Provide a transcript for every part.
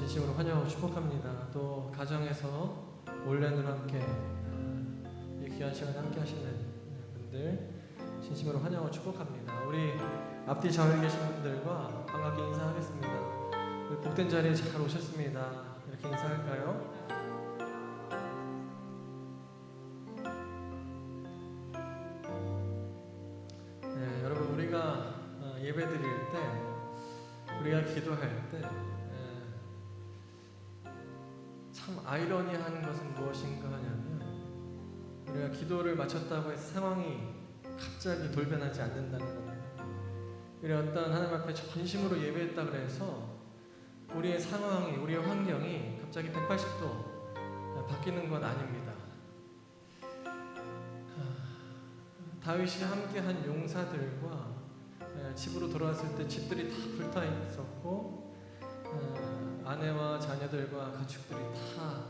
진심으로 환영하고 축복합니다. 또 가정에서 온라인으로 함께 이 귀한 시간 함께 하시는 분들 진심으로 환영하고 축복합니다. 우리 앞뒤 좌우에 계신 분들과 반갑게 인사하겠습니다. 우리 복된 자리에 잘 오셨습니다. 이렇게 인사할까요? 네, 여러분 우리가 예배 드릴 때, 우리가 기도할 때 참 아이러니한 것은 무엇인가 하냐면, 우리가 기도를 마쳤다고 해서 상황이 갑자기 돌변하지 않는다는 겁니다. 우리 어떤 하나님 앞에 전심으로 예배했다 그래서 우리의 상황이, 우리의 환경이 갑자기 180도 바뀌는 건 아닙니다. 다윗이 함께한 용사들과 집으로 돌아왔을 때 집들이 다 불타 있었고, 아내와 자녀들과 가축들이 다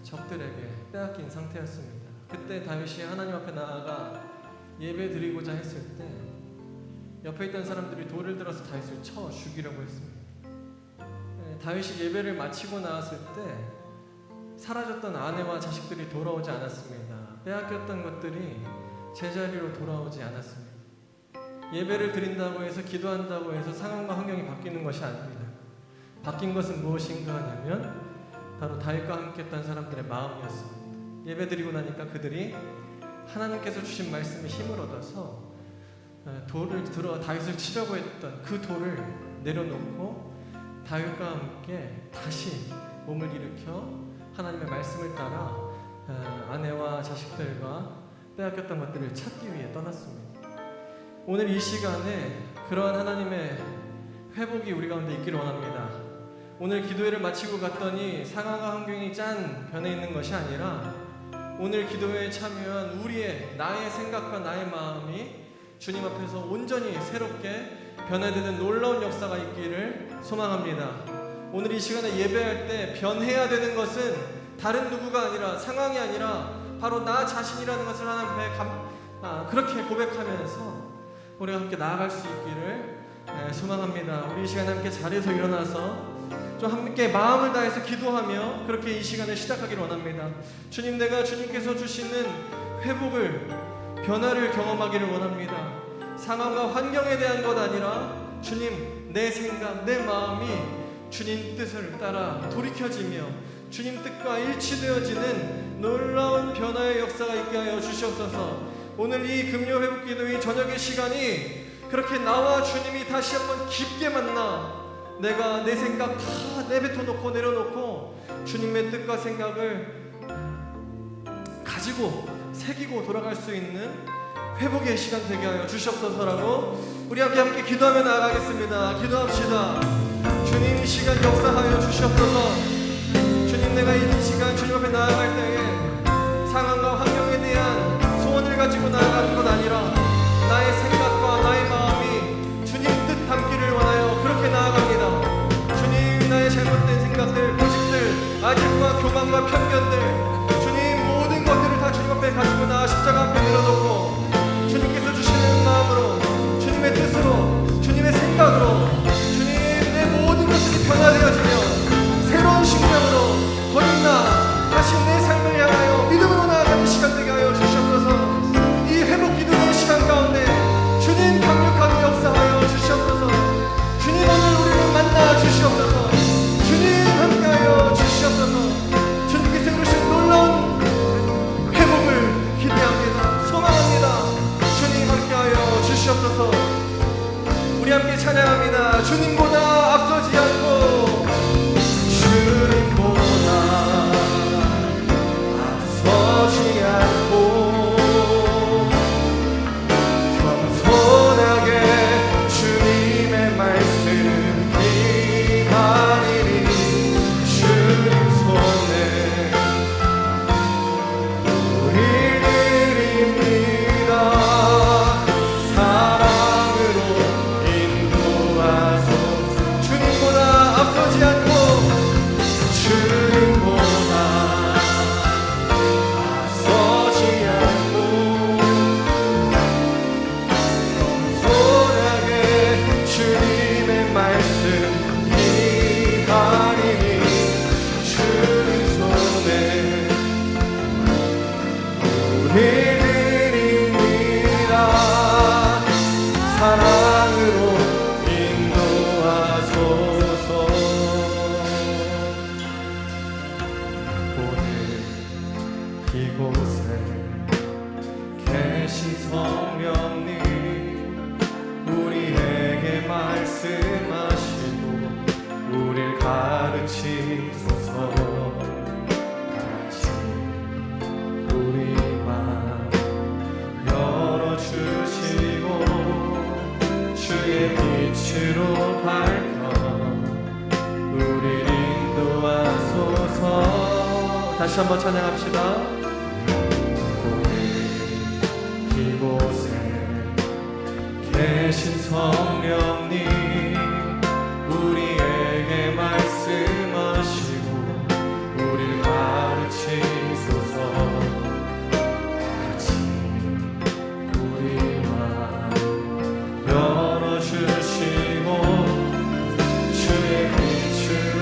적들에게 빼앗긴 상태였습니다. 그때 다윗이 하나님 앞에 나아가 예배 드리고자 했을 때 옆에 있던 사람들이 돌을 들어서 다윗을 쳐 죽이려고 했습니다. 다윗이 예배를 마치고 나왔을 때 사라졌던 아내와 자식들이 돌아오지 않았습니다. 빼앗겼던 것들이 제자리로 돌아오지 않았습니다. 예배를 드린다고 해서, 기도한다고 해서 상황과 환경이 바뀌는 것이 아닙니다. 바뀐 것은 무엇인가 하냐면 바로 다윗과 함께 했던 사람들의 마음이었습니다. 예배 드리고 나니까 그들이 하나님께서 주신 말씀에 힘을 얻어서 돌을 들어 다윗을 치려고 했던 그 돌을 내려놓고 다윗과 함께 다시 몸을 일으켜 하나님의 말씀을 따라 아내와 자식들과 빼앗겼던 것들을 찾기 위해 떠났습니다. 오늘 이 시간에 그러한 하나님의 회복이 우리 가운데 있기를 원합니다. 오늘 기도회를 마치고 갔더니 상황과 환경이 짠 변해 있는 것이 아니라, 오늘 기도회에 참여한 나의 생각과 나의 마음이 주님 앞에서 온전히 새롭게 변화되는 놀라운 역사가 있기를 소망합니다. 오늘 이 시간에 예배할 때 변해야 되는 것은 다른 누구가 아니라, 상황이 아니라 바로 나 자신이라는 것을 하나님 앞에 그렇게 고백하면서 우리가 함께 나아갈 수 있기를 소망합니다. 우리 이 시간에 함께 자리에서 일어나서 좀 함께 마음을 다해서 기도하며 그렇게 이 시간을 시작하기를 원합니다. 주님, 내가 주님께서 주시는 회복을, 변화를 경험하기를 원합니다. 상황과 환경에 대한 것 아니라 주님, 내 생각, 내 마음이 주님 뜻을 따라 돌이켜지며 주님 뜻과 일치되어지는 놀라운 변화의 역사가 있게 하여 주시옵소서. 오늘 이 금요 회복 기도의 저녁의 시간이 그렇게 나와 주님이 다시 한번 깊게 만나 내가 내 생각 다 내뱉어 놓고 내려놓고 주님의 뜻과 생각을 가지고 새기고 돌아갈 수 있는 회복의 시간 되게 하여 주시옵소서라고 우리 함께 기도하며 나아가겠습니다. 기도합시다. 주님, 이 시간 역사하여 주시옵소서. 주님, 내가 이 시간 주님 앞에 나아갈 때에 상황과 환경에 대한 소원을 가지고 나아가는 것 아니라 나의 생각과 나의 마음이 주님 뜻 담기를 원하여 그렇게 나아갑니다. 주님, 나의 잘못된 생각들, 고집들, 아집과 교만과 편견들, 주님 모든 것들을 다 주님 앞에 가지고 나아 십자가 앞에 내려놓고 주님께서 주시는 마음으로, 주님의 뜻으로, 주님의 생각으로 주님, 내 모든 것들이 변화되어지며 새로운 심령으로 거듭 나 다시 내 삶을 향하여 믿음으로 나아가는 시간 되게 하여 주시옵소서. 이 회복 기도의 시간 가운데 주님 강력하게 역사하여 주시옵소서. 주님, 오늘 우리를 만나 주시옵소서. 주님 함께하여 주시옵소서. 주님께서 이루신 놀라운 회복을 기대합니다. 소망합니다. 주님 함께하여 주시옵소서. 우리 함께 찬양합니다. 주님보다 앞서지 않고 이곳에 계신 성령님 우리에게 말씀하시고 우릴 가르치소서. 같이 우리 맘 열어주시고 주의 빛으로 밝혀 우릴 인도하소서. 다시 한번 찬양합시다. 이곳에 계신 성령님 우리에게 말씀하시고 우릴 가르치소서. 같이 우리 맘 열어주시고 주의 빛으로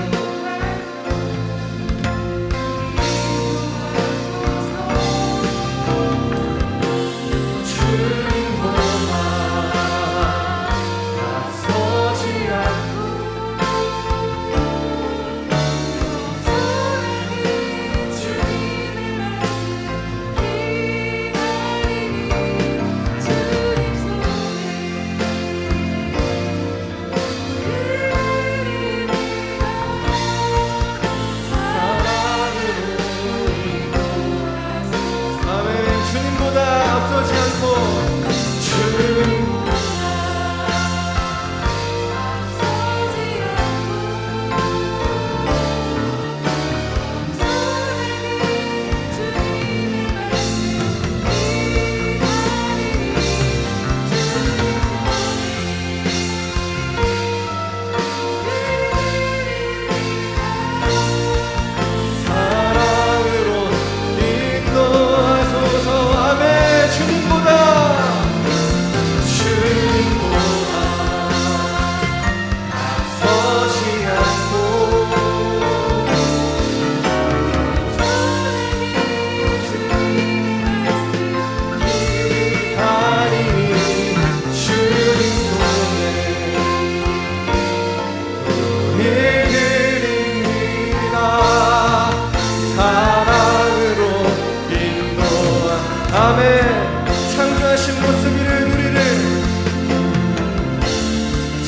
창조하신 모습 위를 누리는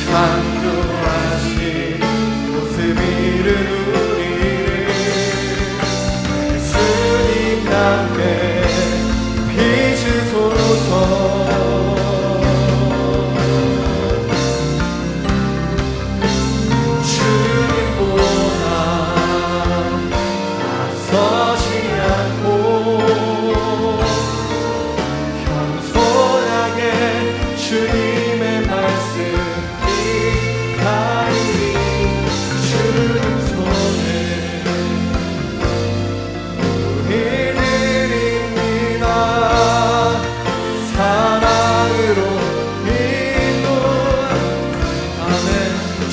창조하신 모습 위를 누리는 예수님 남게 비추소서.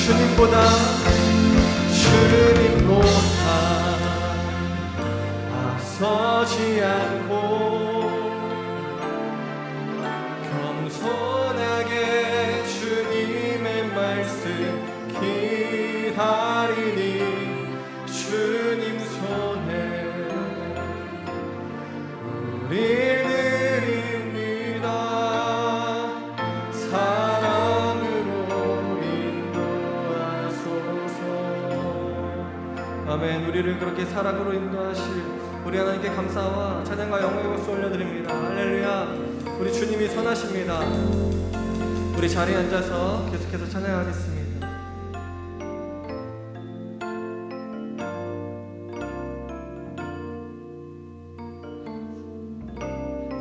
주님보다 앞서지 않고 겸손하게 주님의 말씀 기다리니 주님 손에 우리 아멘. 우리를 그렇게 사랑으로 인도하실 우리 하나님께 감사와 찬양과 영광의 박수 올려드립니다. 할렐루야. 우리 주님이 선하십니다. 우리 자리에 앉아서 계속해서 찬양하겠습니다.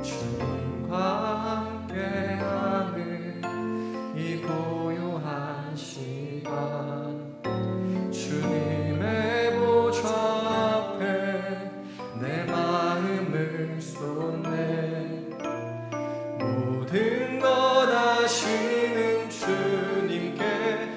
주님과 함께하는 이 고요한 시간 주님의 내 마음을 쏟네. 모든 것 아시는 주님께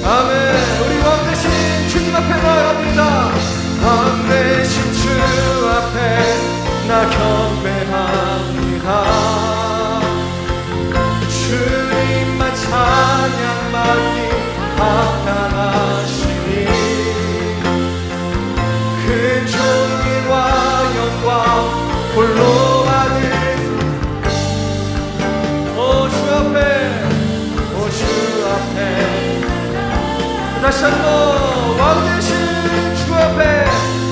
아멘. 우리 왕 대신 주님 앞에 나아갑니다. 왕 대신 주 앞에 나 경배합니다. 주님만 찬양받기 합당하시니 큰 존귀와 영광 홀로 받을 오 주 앞에 다시 한번 왕 대신 주 앞에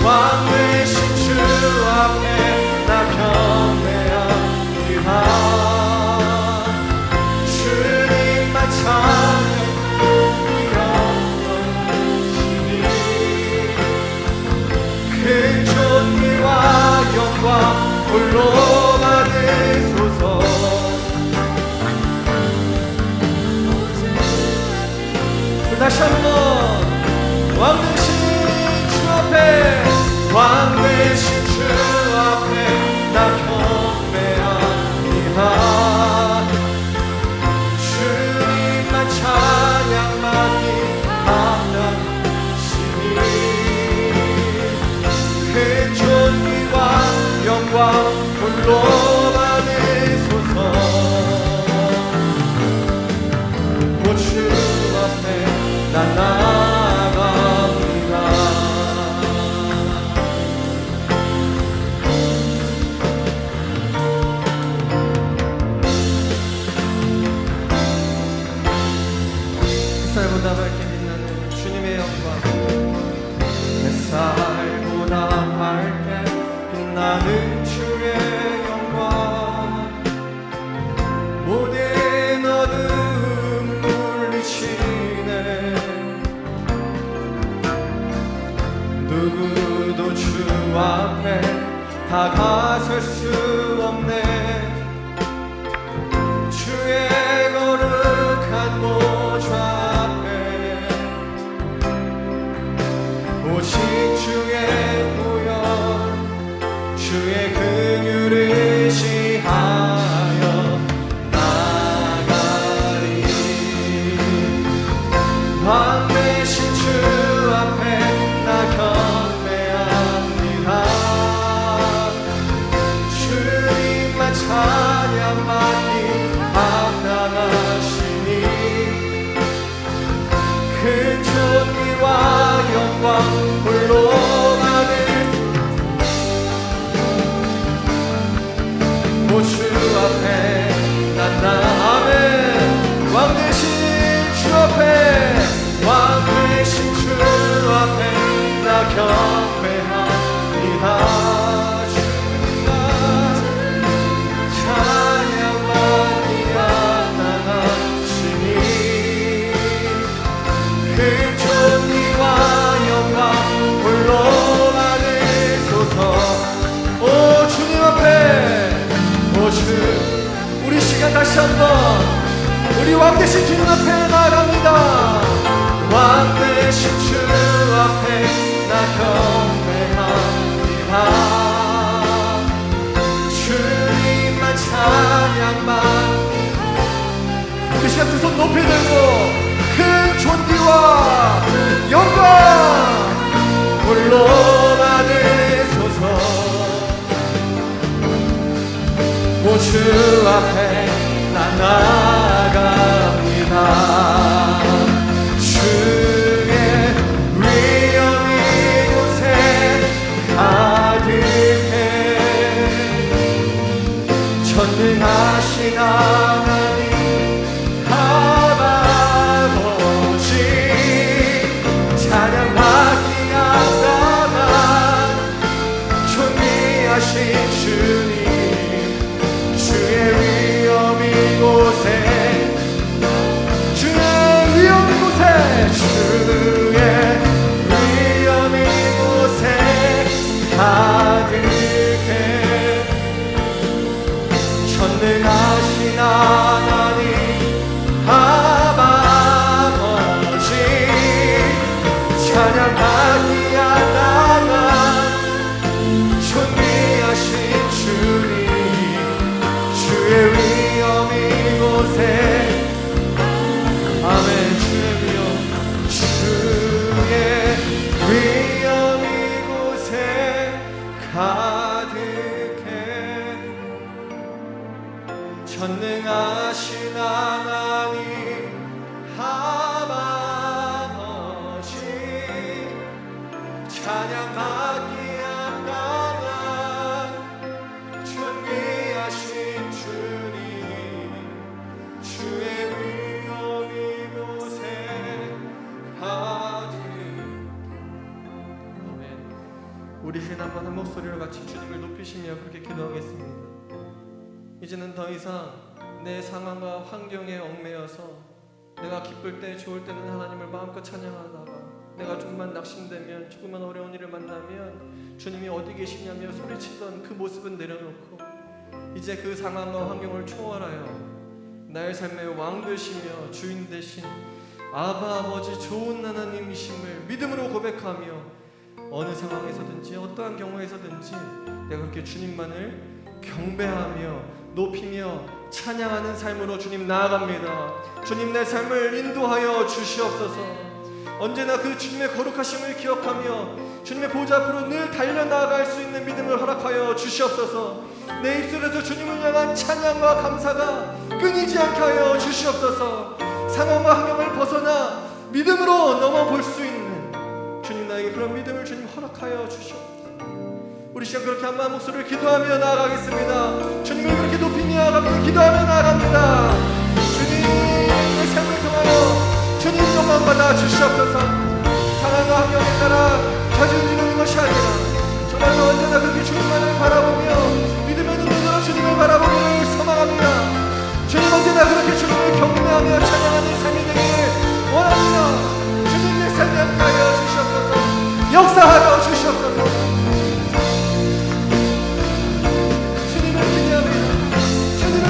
왕 대신 주 앞에 나 경배합니다. 주님만 찬양하시니 큰 존귀와 영광 홀로 받으소서. 다시 한번 왕 대신 주 앞에 왕 대신 주 앞에 나 경배합니다. 주님만 찬양받기 합당하시니 큰 존귀와 영광 홀로 받으소서. 오 주 앞에 나 나아갑니다. 햇살보다 밝게 빛나는 주님의 영광, 햇살보다 밝게 빛나는 주의 영광, 모든 어둠 물리치네. 누구도 주 앞에 다가설 수 없네. 주의 거룩한 보좌 앞에 오직 주의 보혈 주의 긍휼을 의지하여 나가리. 왕 대신 주 앞에 나 경배합니다. 주님만 찬양받기 합당하시니 큰 존귀와 영광 홀로 받을 오 주 앞에 난 아멘. 왕 대신 주 앞에 왕 대신 주 앞에 나 경배합니다. 주님만 찬양받기 합당하시니 큰 존귀와 영광 홀로 받으소서. 오 주님 앞에 오 주 우리 시간 다시 한번 우리 왕 대신 주님 앞에 나아갑니다. 왕 대신 주 앞에 나 경배합니다. 주님만 찬양받기. 우리 시간 두 손 높이 들고 큰 존귀와 영광 홀로 받으소서. 오 주 앞에 나 나아갑니다. 주의 위엄이 곳에 가득해 전능하신 하나님 아버지 찬양받기 합당한 존귀하신 주님 주의 위엄 이곳에 주의 찬양하기 아까운 존귀하신 주님, 주의 위엄 이곳에 가득히. 아멘. 우리 신 한번 한 목소리로 같이 주님을 높이시며 그렇게 기도하겠습니다. 이제는 더 이상 내 상황과 환경에 얽매여서 내가 기쁠 때 좋을 때는 하나님을 마음껏 찬양하다가 내가 조금만 낙심되면 조금만 어려운 일을 만나면 주님이 어디 계시냐며 소리치던 그 모습은 내려놓고 이제 그 상황과 환경을 초월하여 나의 삶의 왕 되시며 주인 되신 아바 아버지 좋은 하나님이심을 믿음으로 고백하며 어느 상황에서든지 어떠한 경우에서든지 내가 그렇게 주님만을 경배하며 높이며 찬양하는 삶으로 주님 나아갑니다. 주님 내 삶을 인도하여 주시옵소서. 언제나 그 주님의 거룩하심을 기억하며 주님의 보좌 앞으로 늘 달려나갈 수 있는 믿음을 허락하여 주시옵소서. 내 입술에서 주님을 향한 찬양과 감사가 끊이지 않게 하여 주시옵소서. 상황과 환경을 벗어나 믿음으로 넘어볼 수 있는 주님 나에게 그런 믿음을 주님 허락하여 주시옵소서. 우리 시간 그렇게 한번 목소리를 기도하며 나아가겠습니다. 주님을 그렇게 높이며 나아갑니다. 기도하며 나아갑니다. 주님의 삶을 통하여 주님 영광 받아 주시옵소서. 상황과 환경에 따라 자주지르는 것이 아니라 정말로 언제나 그렇게 주님만을 바라보며 믿음의 눈으로 주님을 바라보기를 소망합니다. 주님 언제나 그렇게 주님을 경배하며 찬양하는 삶이 되길 원합니다. 주님 내 삶에 함께하여 주시옵소서. 역사하여 주시옵소서.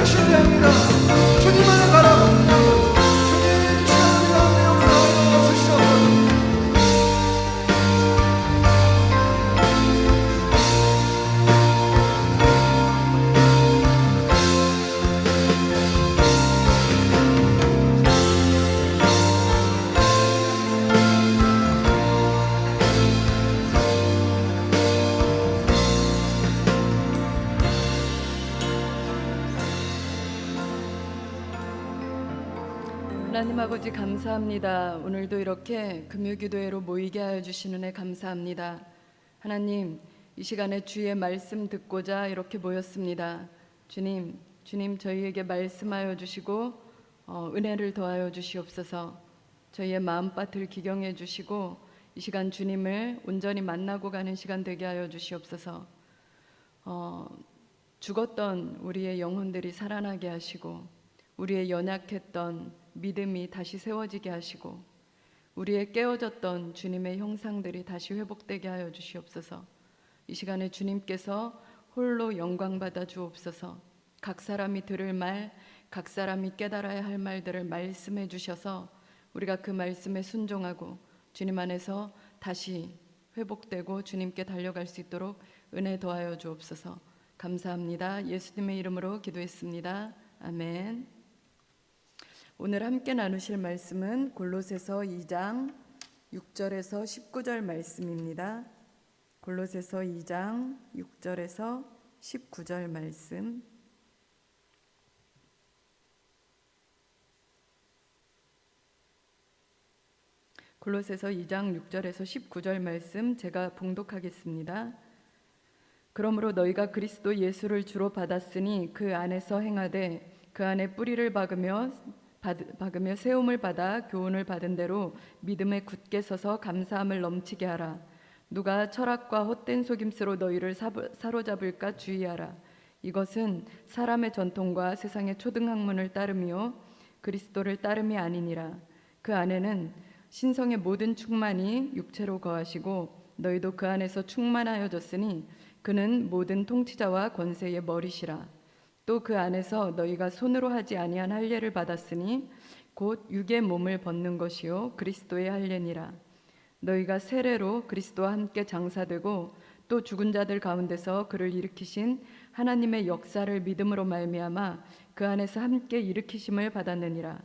신뢰합니다. 주님만을 바라봅니다. 주님 주님 가운데 역사하여 주시옵소서. 하나님 아버지 감사합니다. 오늘도 이렇게 금요기도회로 모이게 하여 주시는 애 감사합니다. 하나님 이 시간에 주의 말씀 듣고자 이렇게 모였습니다. 주님 저희에게 말씀하여 주시고 은혜를 더하여 주시옵소서. 저희의 마음밭을 기경해 주시고 이 시간 주님을 온전히 만나고 가는 시간 되게 하여 주시옵소서. 죽었던 우리의 영혼들이 살아나게 하시고 우리의 연약했던 믿음이 다시 세워지게 하시고 우리의 깨어졌던 주님의 형상들이 다시 회복되게 하여 주시옵소서. 이 시간에 주님께서 홀로 영광 받아 주옵소서. 각 사람이 들을 말, 각 사람이 깨달아야 할 말들을 말씀해 주셔서 우리가 그 말씀에 순종하고 주님 안에서 다시 회복되고 주님께 달려갈 수 있도록 은혜 더하여 주옵소서. 감사합니다. 예수님의 이름으로 기도했습니다. 아멘. 오늘 함께 나누실 말씀은 골로새서 2장 6절에서 19절 말씀입니다. 골로새서 2장 6절에서 19절 말씀. 골로새서 2장 6절에서 19절 말씀 제가 봉독하겠습니다. 그러므로 너희가 그리스도 예수를 주로 받았으니 그 안에서 행하되 그 안에 뿌리를 박으며 세움을 받아 교훈을 받은 대로 믿음에 굳게 서서 감사함을 넘치게 하라. 누가 철학과 헛된 속임수로 너희를 사로잡을까 주의하라. 이것은 사람의 전통과 세상의 초등학문을 따름이요 그리스도를 따름이 아니니라. 그 안에는 신성의 모든 충만이 육체로 거하시고 너희도 그 안에서 충만하여졌으니 그는 모든 통치자와 권세의 머리시라. 또 그 안에서 너희가 손으로 하지 아니한 할례를 받았으니 곧 육의 몸을 벗는 것이요 그리스도의 할례니라. 너희가 세례로 그리스도와 함께 장사되고 또 죽은 자들 가운데서 그를 일으키신 하나님의 역사를 믿음으로 말미암아 그 안에서 함께 일으키심을 받았느니라.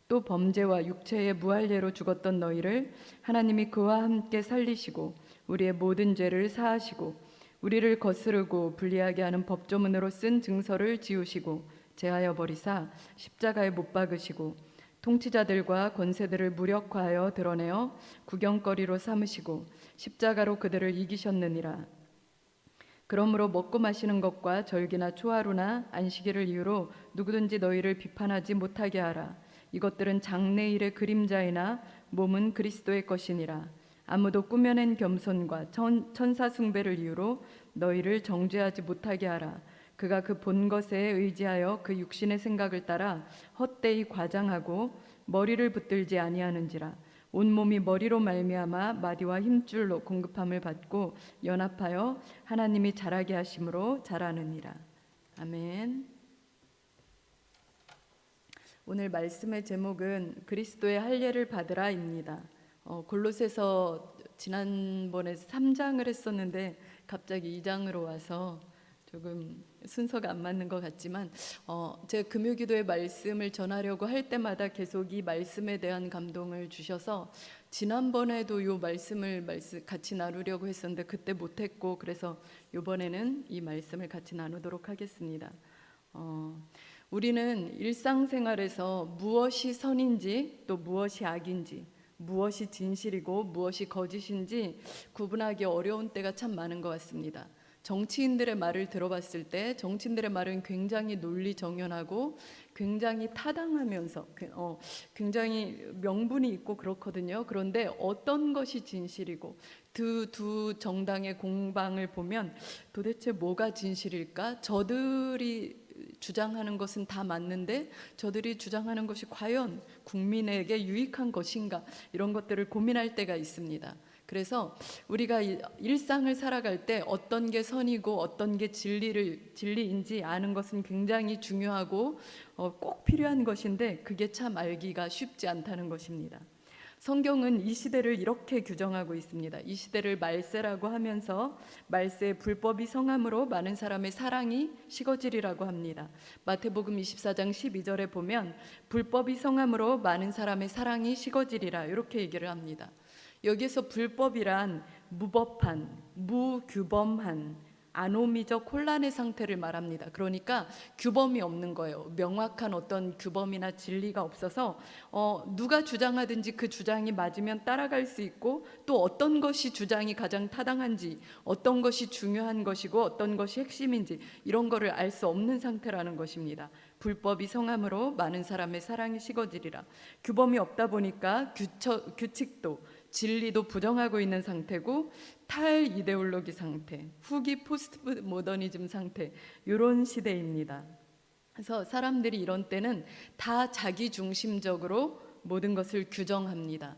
또 범죄와 육체의 무할례로 죽었던 너희를 하나님이 그와 함께 살리시고 우리의 모든 죄를 사하시고 우리를 거스르고 불리하게 하는 법조문으로 쓴 증서를 지우시고 제하여 버리사 십자가에 못 박으시고 통치자들과 권세들을 무력화하여 드러내어 구경거리로 삼으시고 십자가로 그들을 이기셨느니라. 그러므로 먹고 마시는 것과 절기나 초하루나 안식일을 이유로 누구든지 너희를 비판하지 못하게 하라. 이것들은 장래일의 그림자이나 몸은 그리스도의 것이니라. 아무도 꾸며낸 겸손과 천사 숭배를 이유로 너희를 정죄하지 못하게 하라. 그가 그 본 것에 의지하여 그 육신의 생각을 따라 헛되이 과장하고 머리를 붙들지 아니하는지라. 온몸이 머리로 말미암아 마디와 힘줄로 공급함을 받고 연합하여 하나님이 자라게 하심으로 자라느니라. 아멘. 오늘 말씀의 제목은 그리스도의 할례를 받으라입니다. 골로새서 지난번에 3장을 했었는데 갑자기 2장으로 와서 조금 순서가 안 맞는 것 같지만 제가 금요기도의 말씀을 전하려고 할 때마다 계속 이 말씀에 대한 감동을 주셔서 지난번에도 이 말씀을 같이 나누려고 했었는데 그때 못했고, 그래서 이번에는 이 말씀을 같이 나누도록 하겠습니다. 우리는 일상생활에서 무엇이 선인지 또 무엇이 악인지, 무엇이 진실이고 무엇이 거짓인지 구분하기 어려운 때가 참 많은 것 같습니다. 정치인들의 말을 들어봤을 때 정치인들의 말은 굉장히 논리정연하고 굉장히 타당하면서 굉장히 명분이 있고 그렇거든요. 그런데 어떤 것이 진실이고 두 정당의 공방을 보면 도대체 뭐가 진실일까? 저들이 주장하는 것은 다 맞는데 저들이 주장하는 것이 과연 국민에게 유익한 것인가? 이런 것들을 고민할 때가 있습니다. 그래서 우리가 일상을 살아갈 때 어떤 게 선이고 어떤 게 진리인지 아는 것은 굉장히 중요하고 꼭 필요한 것인데 그게 참 알기가 쉽지 않다는 것입니다. 성경은 이 시대를 이렇게 규정하고 있습니다. 이 시대를 말세라고 하면서 말세의 불법이 성함으로 많은 사람의 사랑이 식어지리라고 합니다. 마태복음 24장 12절에 보면 불법이 성함으로 많은 사람의 사랑이 식어지리라 이렇게 얘기를 합니다. 여기에서 불법이란 무법한, 무규범한, 아노미적 혼란의 상태를 말합니다. 그러니까 규범이 없는 거예요. 명확한 어떤 규범이나 진리가 없어서 누가 주장하든지 그 주장이 맞으면 따라갈 수 있고, 또 어떤 것이 주장이 가장 타당한지, 어떤 것이 중요한 것이고 어떤 것이 핵심인지 이런 거를 알 수 없는 상태라는 것입니다. 불법이 성함으로 많은 사람의 사랑이 식어지리라. 규범이 없다 보니까 규칙도 진리도 부정하고 있는 상태고, 탈이데올로기 상태, 후기 포스트 모더니즘 상태, 이런 시대입니다. 그래서 사람들이 이런 때는 다 자기 중심적으로 모든 것을 규정합니다.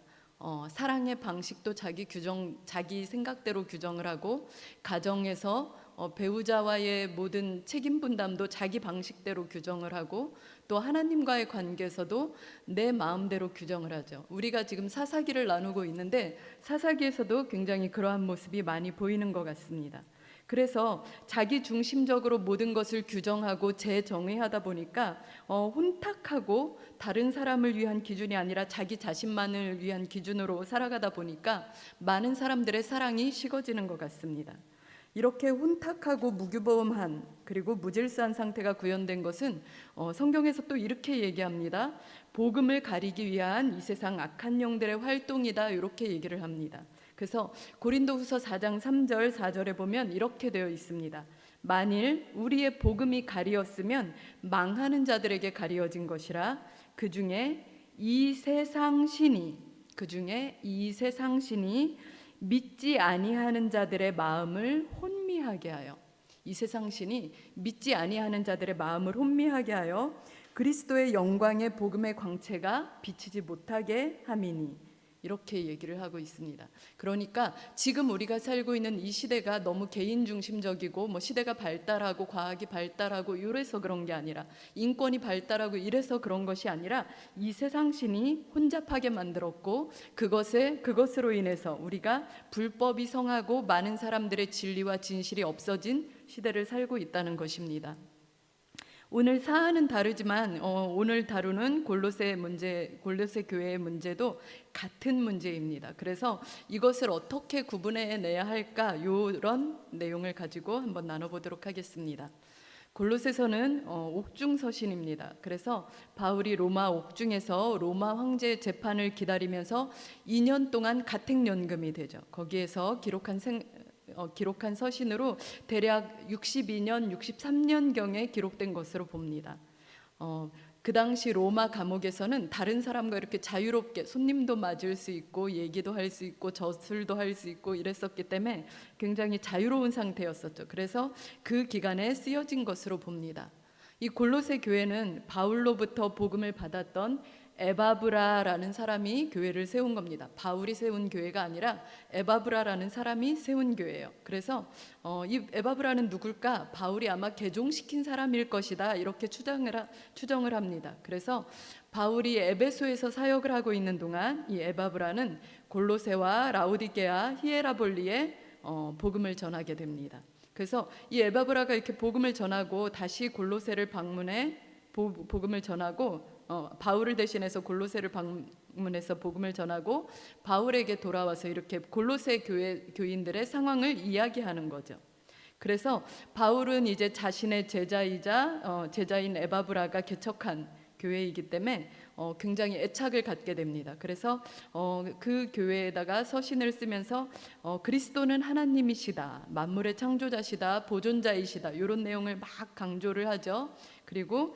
사랑의 방식도 자기 생각대로 규정을 하고, 가정에서 배우자와의 모든 책임 분담도 자기 방식대로 규정을 하고, 또 하나님과의 관계에서도 내 마음대로 규정을 하죠. 우리가 지금 사사기를 나누고 있는데 사사기에서도 굉장히 그러한 모습이 많이 보이는 것 같습니다. 그래서 자기 중심적으로 모든 것을 규정하고 재정의하다 보니까 혼탁하고 다른 사람을 위한 기준이 아니라 자기 자신만을 위한 기준으로 살아가다 보니까 많은 사람들의 사랑이 식어지는 것 같습니다. 이렇게 혼탁하고 무규범한 그리고 무질서한 상태가 구현된 것은 성경에서 또 이렇게 얘기합니다. 복음을 가리기 위한 이 세상 악한 영들의 활동이다, 이렇게 얘기를 합니다. 그래서 고린도후서 4장 3절 4절에 보면 이렇게 되어 있습니다. 만일 우리의 복음이 가리었으면 망하는 자들에게 가리어진 것이라. 그 중에 이 세상 신이 믿지 아니하는 자들의 마음을 혼미하게 하여, 이 세상 신이 믿지 아니하는 자들의 마음을 혼미하게 하여 그리스도의 영광의 복음의 광채가 비치지 못하게 함이니, 이렇게 얘기를 하고 있습니다. 그러니까 지금 우리가 살고 있는 이 시대가 너무 개인 중심적이고 시대가 발달하고 과학이 발달하고 이래서 그런 게 아니라, 인권이 발달하고 이래서 그런 것이 아니라 이 세상 신이 혼잡하게 만들었고, 그것으로 인해서 우리가 불법이 성하고 많은 사람들의 진리와 진실이 없어진 시대를 살고 있다는 것입니다. 오늘 사안은 다르지만 오늘 다루는 골로새 교회의 문제도 같은 문제입니다. 그래서 이것을 어떻게 구분해내야 할까, 이런 내용을 가지고 한번 나눠보도록 하겠습니다. 골로새서는 옥중 서신입니다. 그래서 바울이 로마 옥중에서 로마 황제 재판을 기다리면서 2년 동안 가택연금이 되죠. 거기에서 기록한 서신으로 대략 62년, 63년경에 기록된 것으로 봅니다. 그 당시 로마 감옥에서는 다른 사람과 이렇게 자유롭게 손님도 맞을 수 있고 얘기도 할 수 있고 저술도 할 수 있고 이랬었기 때문에 굉장히 자유로운 상태였었죠. 그래서 그 기간에 쓰여진 것으로 봅니다. 이 골로새 교회는 바울로부터 복음을 받았던 에바브라라는 사람이 교회를 세운 겁니다. 바울이 세운 교회가 아니라 에바브라라는 사람이 세운 교회예요. 그래서 이 에바브라는 누굴까? 바울이 아마 개종시킨 사람일 것이다, 이렇게 추정을 합니다. 그래서 바울이 에베소에서 사역을 하고 있는 동안 이 에바브라는 골로새와 라오디게아, 히에라볼리에 복음을 전하게 됩니다. 그래서 이 에바브라가 이렇게 복음을 전하고 다시 골로새를 방문해 복음을 전하고 바울을 대신해서 골로새를 방문해서 복음을 전하고 바울에게 돌아와서 이렇게 골로새 교인들의 상황을 이야기하는 거죠. 그래서 바울은 이제 자신의 제자인 에바브라가 개척한 교회이기 때문에 굉장히 애착을 갖게 됩니다. 그래서 그 교회에다가 서신을 쓰면서 그리스도는 하나님이시다, 만물의 창조자시다, 보존자이시다, 이런 내용을 막 강조를 하죠. 그리고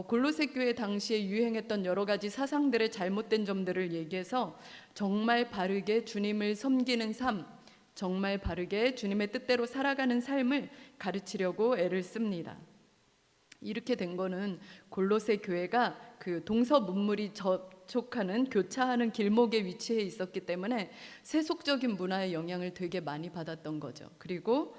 골로새 교회 당시에 유행했던 여러 가지 사상들의 잘못된 점들을 얘기해서 정말 바르게 주님을 섬기는 삶, 정말 바르게 주님의 뜻대로 살아가는 삶을 가르치려고 애를 씁니다. 이렇게 된 거는 골로새 교회가 그 동서문물이 접촉하는 교차하는 길목에 위치해 있었기 때문에 세속적인 문화의 영향을 되게 많이 받았던 거죠. 그리고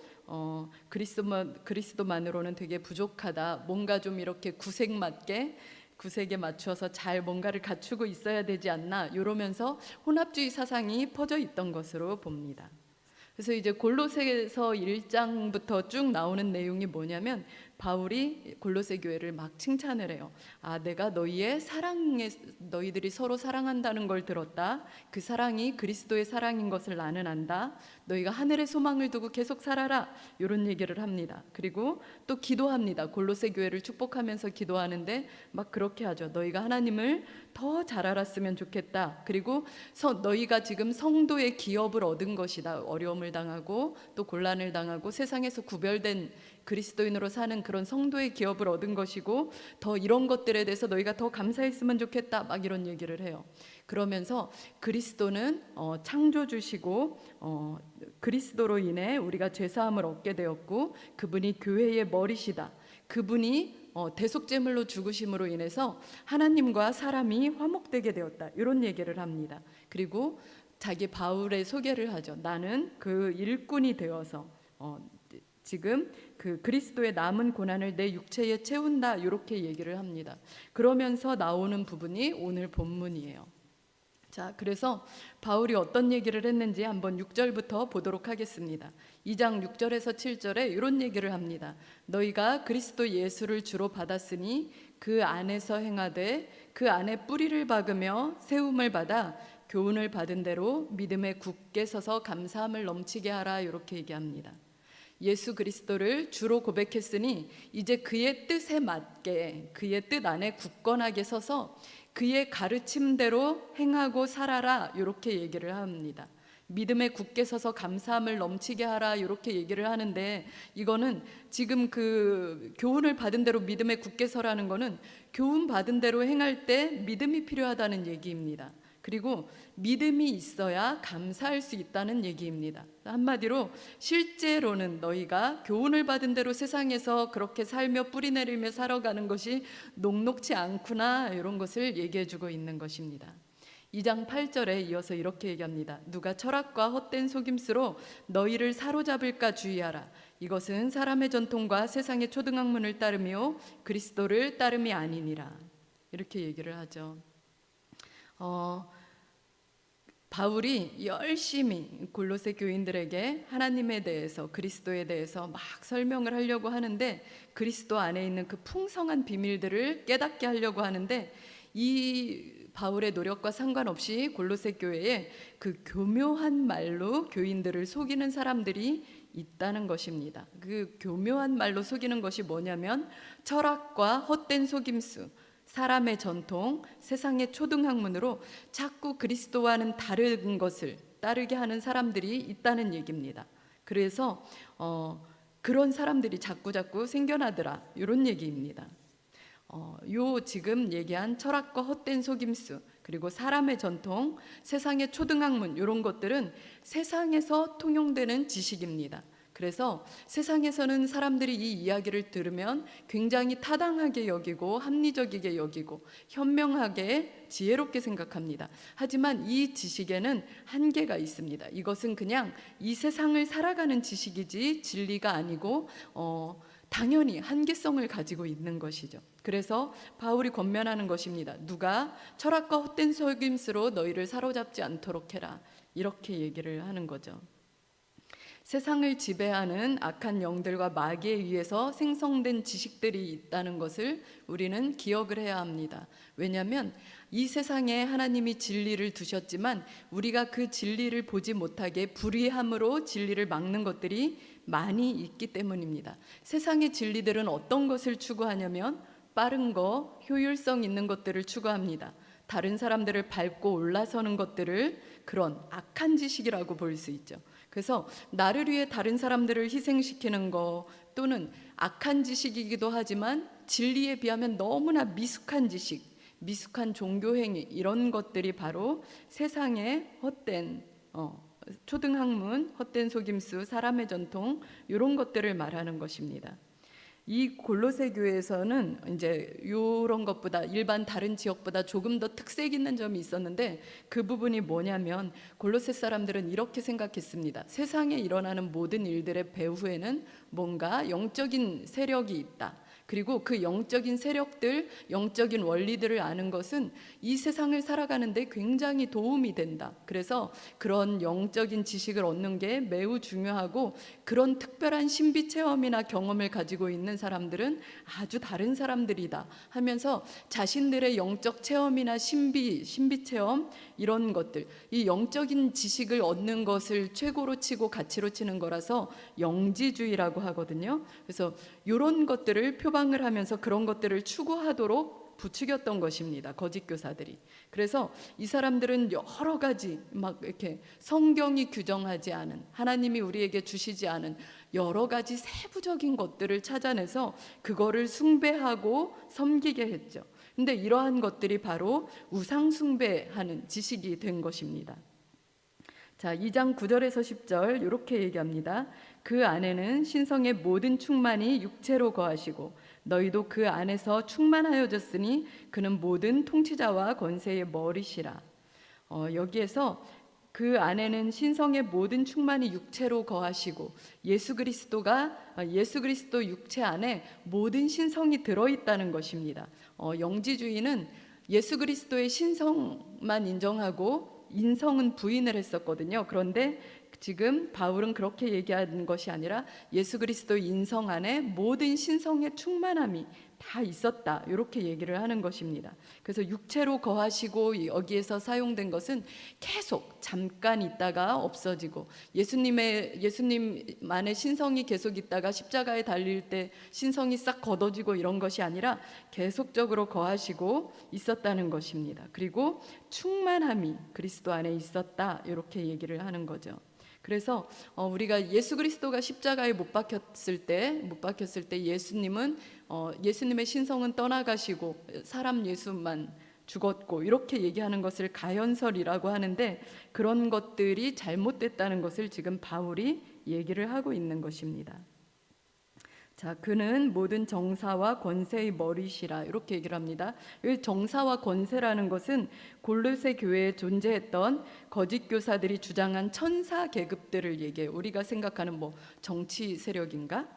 그리스도만으로는 되게 부족하다, 뭔가 좀 이렇게 구색에 맞추어서 잘 뭔가를 갖추고 있어야 되지 않나, 이러면서 혼합주의 사상이 퍼져 있던 것으로 봅니다. 그래서 이제 골로새서 1장부터 쭉 나오는 내용이 뭐냐면 바울이 골로새 교회를 막 칭찬을 해요. 내가 너희들이 서로 사랑한다는 걸 들었다. 그 사랑이 그리스도의 사랑인 것을 나는 안다. 너희가 하늘의 소망을 두고 계속 살아라, 이런 얘기를 합니다. 그리고 또 기도합니다. 골로새 교회를 축복하면서 기도하는데 막 그렇게 하죠. 너희가 하나님을 더 잘 알았으면 좋겠다. 그리고 너희가 지금 성도의 기업을 얻은 것이다. 어려움을 당하고 또 곤란을 당하고 세상에서 구별된 그리스도인으로 사는 그런 성도의 기업을 얻은 것이고, 더 이런 것들에 대해서 너희가 더 감사했으면 좋겠다, 막 이런 얘기를 해요. 그러면서 그리스도는 창조주시고 그리스도로 인해 우리가 죄사함을 얻게 되었고, 그분이 교회의 머리시다. 그분이 대속제물로 죽으심으로 인해서 하나님과 사람이 화목되게 되었다, 이런 얘기를 합니다. 그리고 자기 바울의 소개를 하죠. 나는 그 일꾼이 되어서 지금 그 그리스도의 남은 고난을 내 육체에 채운다, 이렇게 얘기를 합니다. 그러면서 나오는 부분이 오늘 본문이에요. 자, 그래서 바울이 어떤 얘기를 했는지 한번 6절부터 보도록 하겠습니다. 2장 6절에서 7절에 이런 얘기를 합니다. 너희가 그리스도 예수를 주로 받았으니 그 안에서 행하되 그 안에 뿌리를 박으며 세움을 받아 교훈을 받은 대로 믿음에 굳게 서서 감사함을 넘치게 하라, 이렇게 얘기합니다. 예수 그리스도를 주로 고백했으니 이제 그의 뜻에 맞게, 그의 뜻 안에 굳건하게 서서 그의 가르침대로 행하고 살아라, 이렇게 얘기를 합니다. 믿음에 굳게 서서 감사함을 넘치게 하라, 이렇게 얘기를 하는데, 이거는 지금 그 교훈을 받은 대로 믿음에 굳게 서라는 거는 교훈 받은 대로 행할 때 믿음이 필요하다는 얘기입니다. 그리고 믿음이 있어야 감사할 수 있다는 얘기입니다. 한마디로 실제로는 너희가 교훈을 받은 대로 세상에서 그렇게 살며 뿌리내리며 살아가는 것이 녹록지 않구나, 이런 것을 얘기해주고 있는 것입니다. 2장 8절에 이어서 이렇게 얘기합니다. 누가 철학과 헛된 속임수로 너희를 사로잡을까 주의하라. 이것은 사람의 전통과 세상의 초등학문을 따르며 그리스도를 따름이 아니니라, 이렇게 얘기를 하죠. 바울이 열심히 골로새 교인들에게 하나님에 대해서, 그리스도에 대해서 막 설명을 하려고 하는데, 그리스도 안에 있는 그 풍성한 비밀들을 깨닫게 하려고 하는데, 이 바울의 노력과 상관없이 골로새 교회에 그 교묘한 말로 교인들을 속이는 사람들이 있다는 것입니다. 그 교묘한 말로 속이는 것이 뭐냐면 철학과 헛된 속임수, 사람의 전통, 세상의 초등학문으로 자꾸 그리스도와는 다른 것을 따르게 하는 사람들이 있다는 얘기입니다. 그래서 그런 사람들이 자꾸 생겨나더라, 이런 얘기입니다. 요 지금 얘기한 철학과 헛된 속임수, 그리고 사람의 전통, 세상의 초등학문, 이런 것들은 세상에서 통용되는 지식입니다. 그래서 세상에서는 사람들이 이 이야기를 들으면 굉장히 타당하게 여기고 합리적이게 여기고 현명하게 지혜롭게 생각합니다. 하지만 이 지식에는 한계가 있습니다. 이것은 그냥 이 세상을 살아가는 지식이지 진리가 아니고 당연히 한계성을 가지고 있는 것이죠. 그래서 바울이 권면하는 것입니다. 누가 철학과 헛된 속임수로 너희를 사로잡지 않도록 해라, 이렇게 얘기를 하는 거죠. 세상을 지배하는 악한 영들과 마귀에 의해서 생성된 지식들이 있다는 것을 우리는 기억을 해야 합니다. 왜냐하면 이 세상에 하나님이 진리를 두셨지만 우리가 그 진리를 보지 못하게 불의함으로 진리를 막는 것들이 많이 있기 때문입니다. 세상의 진리들은 어떤 것을 추구하냐면 빠른 거, 효율성 있는 것들을 추구합니다. 다른 사람들을 밟고 올라서는 것들을 그런 악한 지식이라고 볼 수 있죠. 그래서 나를 위해 다른 사람들을 희생시키는 거, 또는 악한 지식이기도 하지만 진리에 비하면 너무나 미숙한 지식, 미숙한 종교행위, 이런 것들이 바로 세상의 헛된 초등학문, 헛된 속임수, 사람의 전통, 이런 것들을 말하는 것입니다. 이 골로새 교회에서는 이제 이런 것보다 일반 다른 지역보다 조금 더 특색 있는 점이 있었는데, 그 부분이 뭐냐면 골로새 사람들은 이렇게 생각했습니다. 세상에 일어나는 모든 일들의 배후에는 뭔가 영적인 세력이 있다. 그리고 그 영적인 세력들, 영적인 원리들을 아는 것은 이 세상을 살아가는데 굉장히 도움이 된다. 그래서 그런 영적인 지식을 얻는 게 매우 중요하고, 그런 특별한 신비 체험이나 경험을 가지고 있는 사람들은 아주 다른 사람들이다 하면서 자신들의 영적 체험이나 신비 체험, 이런 것들, 이 영적인 지식을 얻는 것을 최고로 치고 가치로 치는 거라서 영지주의라고 하거든요. 그래서 이런 것들을 표방을 하면서 그런 것들을 추구하도록 부추겼던 것입니다, 거짓 교사들이. 그래서 이 사람들은 여러 가지 막 이렇게 성경이 규정하지 않은, 하나님이 우리에게 주시지 않은 여러 가지 세부적인 것들을 찾아내서 그거를 숭배하고 섬기게 했죠. 근데 이러한 것들이 바로 우상 숭배하는 지식이 된 것입니다. 자, 2장 9절에서 10절 이렇게 얘기합니다. 그 안에는 신성의 모든 충만이 육체로 거하시고 너희도 그 안에서 충만하여졌으니 그는 모든 통치자와 권세의 머리시라. 여기에서 그 안에는 신성의 모든 충만이 육체로 거하시고, 예수 그리스도 육체 안에 모든 신성이 들어있다는 것입니다. 영지주의는 예수 그리스도의 신성만 인정하고 인성은 부인을 했었거든요. 그런데 지금 바울은 그렇게 얘기하는 것이 아니라 예수 그리스도 인성 안에 모든 신성의 충만함이 다 있었다, 이렇게 얘기를 하는 것입니다. 그래서 육체로 거하시고, 여기에서 사용된 것은 계속 잠깐 있다가 없어지고, 예수님만의 신성이 계속 있다가 십자가에 달릴 때 신성이 싹 걷어지고 이런 것이 아니라 계속적으로 거하시고 있었다는 것입니다. 그리고 충만함이 그리스도 안에 있었다, 이렇게 얘기를 하는 거죠. 그래서 우리가 예수 그리스도가 십자가에 못 박혔을 때 예수님의 신성은 떠나가시고 사람 예수만 죽었고, 이렇게 얘기하는 것을 가현설이라고 하는데, 그런 것들이 잘못됐다는 것을 지금 바울이 얘기를 하고 있는 것입니다. 자, 그는 모든 정사와 권세의 머리시라, 이렇게 얘기를 합니다. 이 정사와 권세라는 것은 골로새 교회에 존재했던 거짓 교사들이 주장한 천사 계급들을 얘기해요. 우리가 생각하는 정치 세력인가?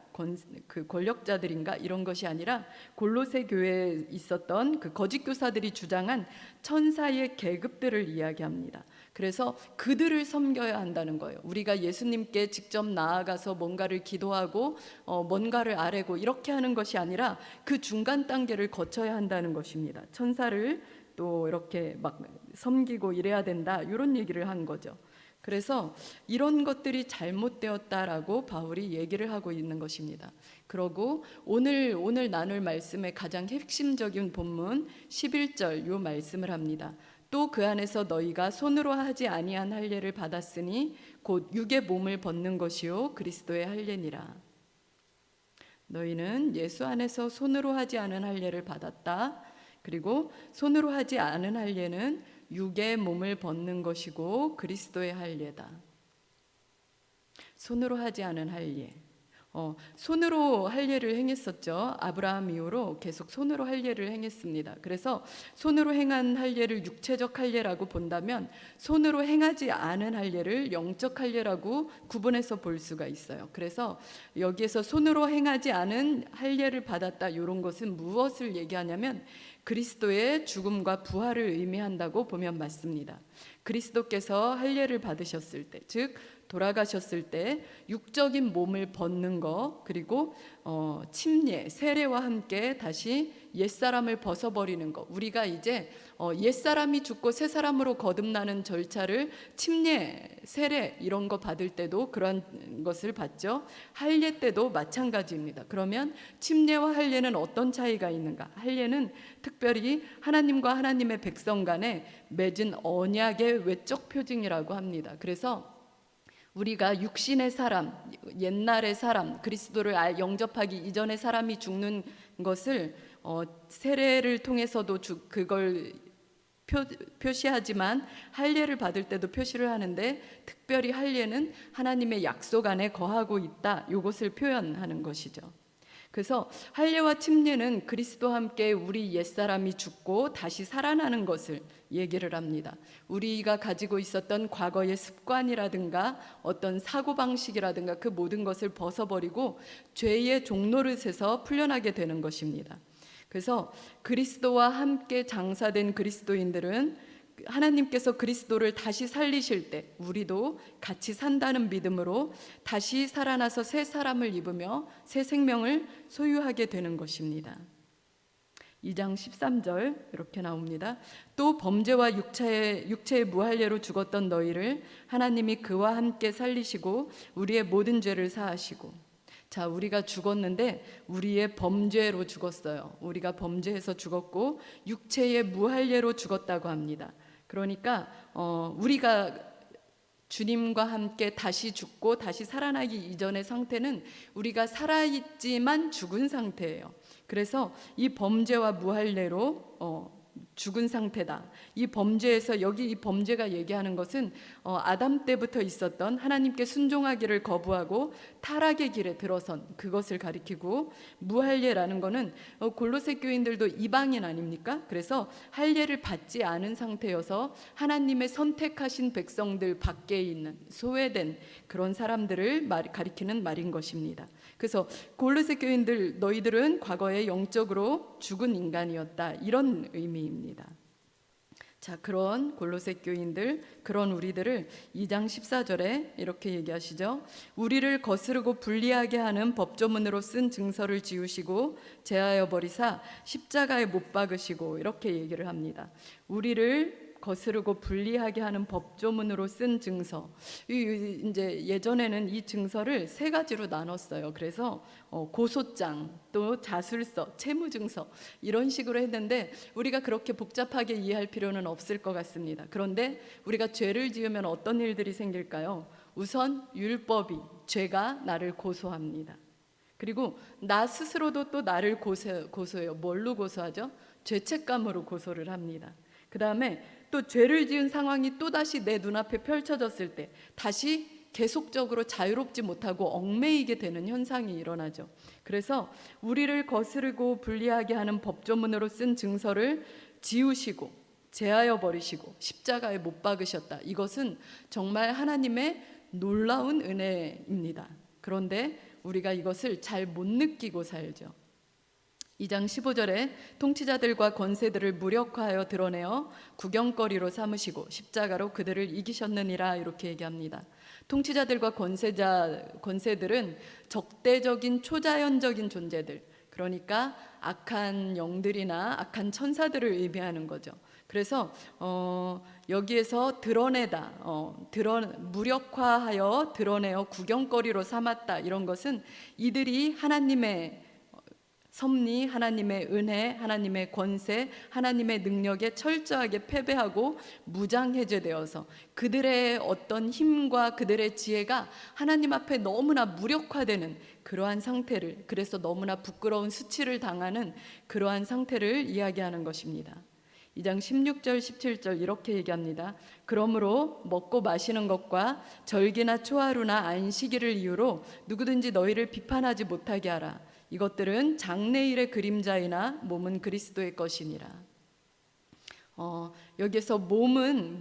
그 권력자들인가? 이런 것이 아니라 골로새 교회에 있었던 그 거짓 교사들이 주장한 천사의 계급들을 이야기합니다. 그래서 그들을 섬겨야 한다는 거예요. 우리가 예수님께 직접 나아가서 뭔가를 기도하고 뭔가를 아뢰고 이렇게 하는 것이 아니라 그 중간 단계를 거쳐야 한다는 것입니다. 천사를 또 이렇게 막 섬기고 이래야 된다, 이런 얘기를 한 거죠. 그래서 이런 것들이 잘못되었다라고 바울이 얘기를 하고 있는 것입니다. 그러고 오늘 나눌 말씀의 가장 핵심적인 본문 11절 요 말씀을 합니다. 또 그 안에서 너희가 손으로 하지 아니한 할례를 받았으니 곧 육의 몸을 벗는 것이요 그리스도의 할례니라. 너희는 예수 안에서 손으로 하지 않은 할례를 받았다. 그리고 손으로 하지 않은 할례는 육의 몸을 벗는 것이고 그리스도의 할례다. 손으로 하지 않은 할례. 손으로 할례를 행했었죠. 아브라함 이후로 계속 손으로 할례를 행했습니다. 그래서 손으로 행한 할례를 육체적 할례라고 본다면 손으로 행하지 않은 할례를 영적 할례라고 구분해서 볼 수가 있어요. 그래서 여기에서 손으로 행하지 않은 할례를 받았다, 이런 것은 무엇을 얘기하냐면 그리스도의 죽음과 부활을 의미한다고 보면 맞습니다. 그리스도께서 할례를 받으셨을 때, 즉 돌아가셨을 때 육적인 몸을 벗는 것, 그리고 침례, 세례와 함께 다시 옛사람을 벗어버리는 것. 우리가 이제 옛사람이 죽고 새 사람으로 거듭나는 절차를 침례, 세례 이런 거 받을 때도 그런 것을 받죠. 할례 때도 마찬가지입니다. 그러면 침례와 할례는 어떤 차이가 있는가? 할례는 특별히 하나님과 하나님의 백성 간에 맺은 언약의 외적 표징이라고 합니다. 그래서 우리가 육신의 사람, 옛날의 사람, 그리스도를 영접하기 이전의 사람이 죽는 것을 세례를 통해서도 그걸 표시하지만 할례를 받을 때도 표시를 하는데, 특별히 할례는 하나님의 약속 안에 거하고 있다, 이것을 표현하는 것이죠. 그래서 할례와 침례는 그리스도와 함께 우리 옛사람이 죽고 다시 살아나는 것을 얘기를 합니다. 우리가 가지고 있었던 과거의 습관이라든가 어떤 사고방식이라든가 그 모든 것을 벗어버리고 죄의 종노릇에서 풀려나게 되는 것입니다. 그래서 그리스도와 함께 장사된 그리스도인들은 하나님께서 그리스도를 다시 살리실 때 우리도 같이 산다는 믿음으로 다시 살아나서 새 사람을 입으며 새 생명을 소유하게 되는 것입니다. 2장 13절 이렇게 나옵니다. 또 범죄와 육체의 무할례로 죽었던 너희를 하나님이 그와 함께 살리시고 우리의 모든 죄를 사하시고. 자, 우리가 죽었는데 우리의 범죄로 죽었어요. 우리가 범죄해서 죽었고 육체의 무할례로 죽었다고 합니다. 그러니까 우리가 주님과 함께 다시 죽고 다시 살아나기 이전의 상태는 우리가 살아있지만 죽은 상태예요. 그래서 이 범죄와 무할례로 죽은 상태다. 이 범죄에서, 여기 이 범죄가 얘기하는 것은 아담 때부터 있었던 하나님께 순종하기를 거부하고 타락의 길에 들어선 그것을 가리키고, 무할례라는 것은 골로새 교인들도 이방인 아닙니까? 그래서 할례를 받지 않은 상태여서 하나님의 선택하신 백성들 밖에 있는 소외된 그런 사람들을 가리키는 말인 것입니다. 그래서 골로새 교인들, 너희들은 과거에 영적으로 죽은 인간이었다, 이런 의미입니다. 자, 그런 골로새 교인들, 그런 우리들을 2장 14절에 이렇게 얘기하시죠. 우리를 거스르고 불리하게 하는 법조문으로 쓴 증서를 지우시고 제하여 버리사 십자가에 못 박으시고, 이렇게 얘기를 합니다. 우리를 거스르고 불리하게 하는 법조문으로 쓴 증서. 이제 예전에는 이 증서를 세 가지로 나눴어요. 그래서 고소장, 또 자술서, 채무증서, 이런 식으로 했는데 우리가 그렇게 복잡하게 이해할 필요는 없을 것 같습니다. 그런데 우리가 죄를 지으면 어떤 일들이 생길까요? 우선 율법이, 죄가 나를 고소합니다. 그리고 나 스스로도 또 나를 고소해요. 뭘로 고소하죠? 죄책감으로 고소를 합니다. 그 다음에 또 죄를 지은 상황이 또다시 내 눈앞에 펼쳐졌을 때 다시 계속적으로 자유롭지 못하고 얽매이게 되는 현상이 일어나죠. 그래서 우리를 거스르고 불리하게 하는 법조문으로 쓴 증서를 지우시고 제하여 버리시고 십자가에 못 박으셨다. 이것은 정말 하나님의 놀라운 은혜입니다. 그런데 우리가 이것을 잘 못 느끼고 살죠. 2장 15절에 통치자들과 권세들을 무력화하여 드러내어 구경거리로 삼으시고 십자가로 그들을 이기셨느니라, 이렇게 얘기합니다. 통치자들과 권세들은 적대적인 초자연적인 존재들, 그러니까 악한 영들이나 악한 천사들을 의미하는 거죠. 그래서 여기에서 드러내다, 무력화하여 드러내어 구경거리로 삼았다, 이런 것은 이들이 하나님의 섭리, 하나님의 은혜, 하나님의 권세, 하나님의 능력에 철저하게 패배하고 무장해제되어서 그들의 어떤 힘과 그들의 지혜가 하나님 앞에 너무나 무력화되는 그러한 상태를, 그래서 너무나 부끄러운 수치를 당하는 그러한 상태를 이야기하는 것입니다. 2장 16절 17절 이렇게 얘기합니다. 그러므로 먹고 마시는 것과 절기나 초하루나 안식일을 이유로 누구든지 너희를 비판하지 못하게 하라. 이것들은 장래일의 그림자이나 몸은 그리스도의 것이니라. 여기서 몸은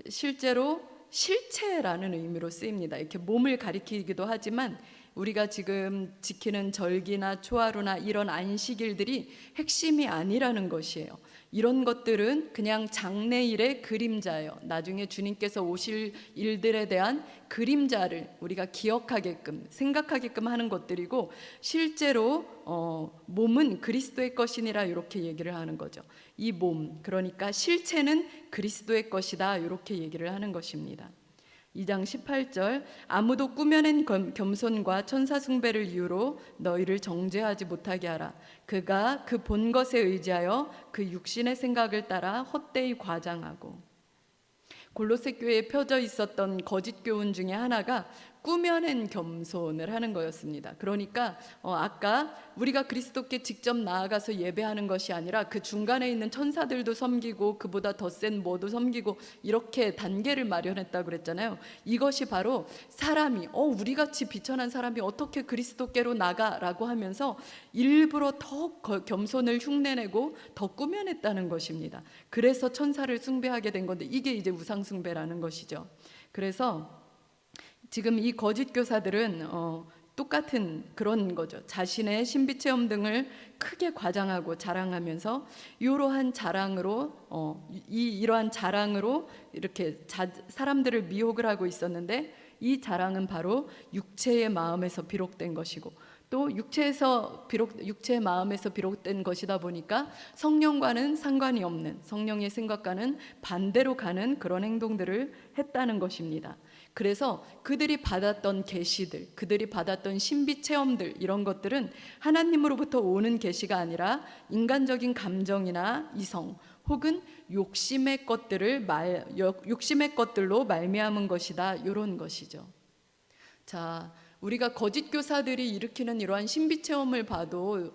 실제로 실체라는 의미로 쓰입니다. 이렇게 몸을 가리키기도 하지만 우리가 지금 지키는 절기나 초하루나 이런 안식일들이 핵심이 아니라는 것이에요. 이런 것들은 그냥 장래일의 그림자예요. 나중에 주님께서 오실 일들에 대한 그림자를 우리가 기억하게끔, 생각하게끔 하는 것들이고, 실제로 몸은 그리스도의 것이니라 이렇게 얘기를 하는 거죠. 이 몸, 그러니까 실체는 그리스도의 것이다, 이렇게 얘기를 하는 것입니다. 2장 18절 아무도 꾸며낸 겸손과 천사 숭배를 이유로 너희를 정죄하지 못하게 하라. 그가 그 본 것에 의지하여 그 육신의 생각을 따라 헛되이 과장하고. 골로새 교회에 펴져 있었던 거짓 교훈 중에 하나가 꾸며낸 겸손을 하는 거였습니다. 그러니까 아까 우리가 그리스도께 직접 나아가서 예배하는 것이 아니라 그 중간에 있는 천사들도 섬기고 그보다 더 센 뭐도 섬기고 이렇게 단계를 마련했다고 그랬잖아요. 이것이 바로 사람이 우리같이 비천한 사람이 어떻게 그리스도께로 나가라고 하면서 일부러 더 겸손을 흉내내고 더 꾸며냈다는 것입니다. 그래서 천사를 숭배하게 된 건데, 이게 이제 우상 숭배라는 것이죠. 그래서 지금 이 거짓 교사들은 똑같은 그런 거죠. 자신의 신비 체험 등을 크게 과장하고 자랑하면서 이러한 자랑으로 이러한 자랑으로 이렇게 사람들을 미혹을 하고 있었는데, 이 자랑은 바로 육체의 마음에서 비롯된 것이고, 또 육체의 마음에서 비롯된 것이다 보니까 성령과는 상관이 없는, 성령의 생각과는 반대로 가는 그런 행동들을 했다는 것입니다. 그래서 그들이 받았던 계시들, 그들이 받았던 신비 체험들, 이런 것들은 하나님으로부터 오는 계시가 아니라 인간적인 감정이나 이성 혹은 욕심의 것들로 말미암은 것이다, 이런 것이죠. 자, 우리가 거짓 교사들이 일으키는 이러한 신비 체험을 봐도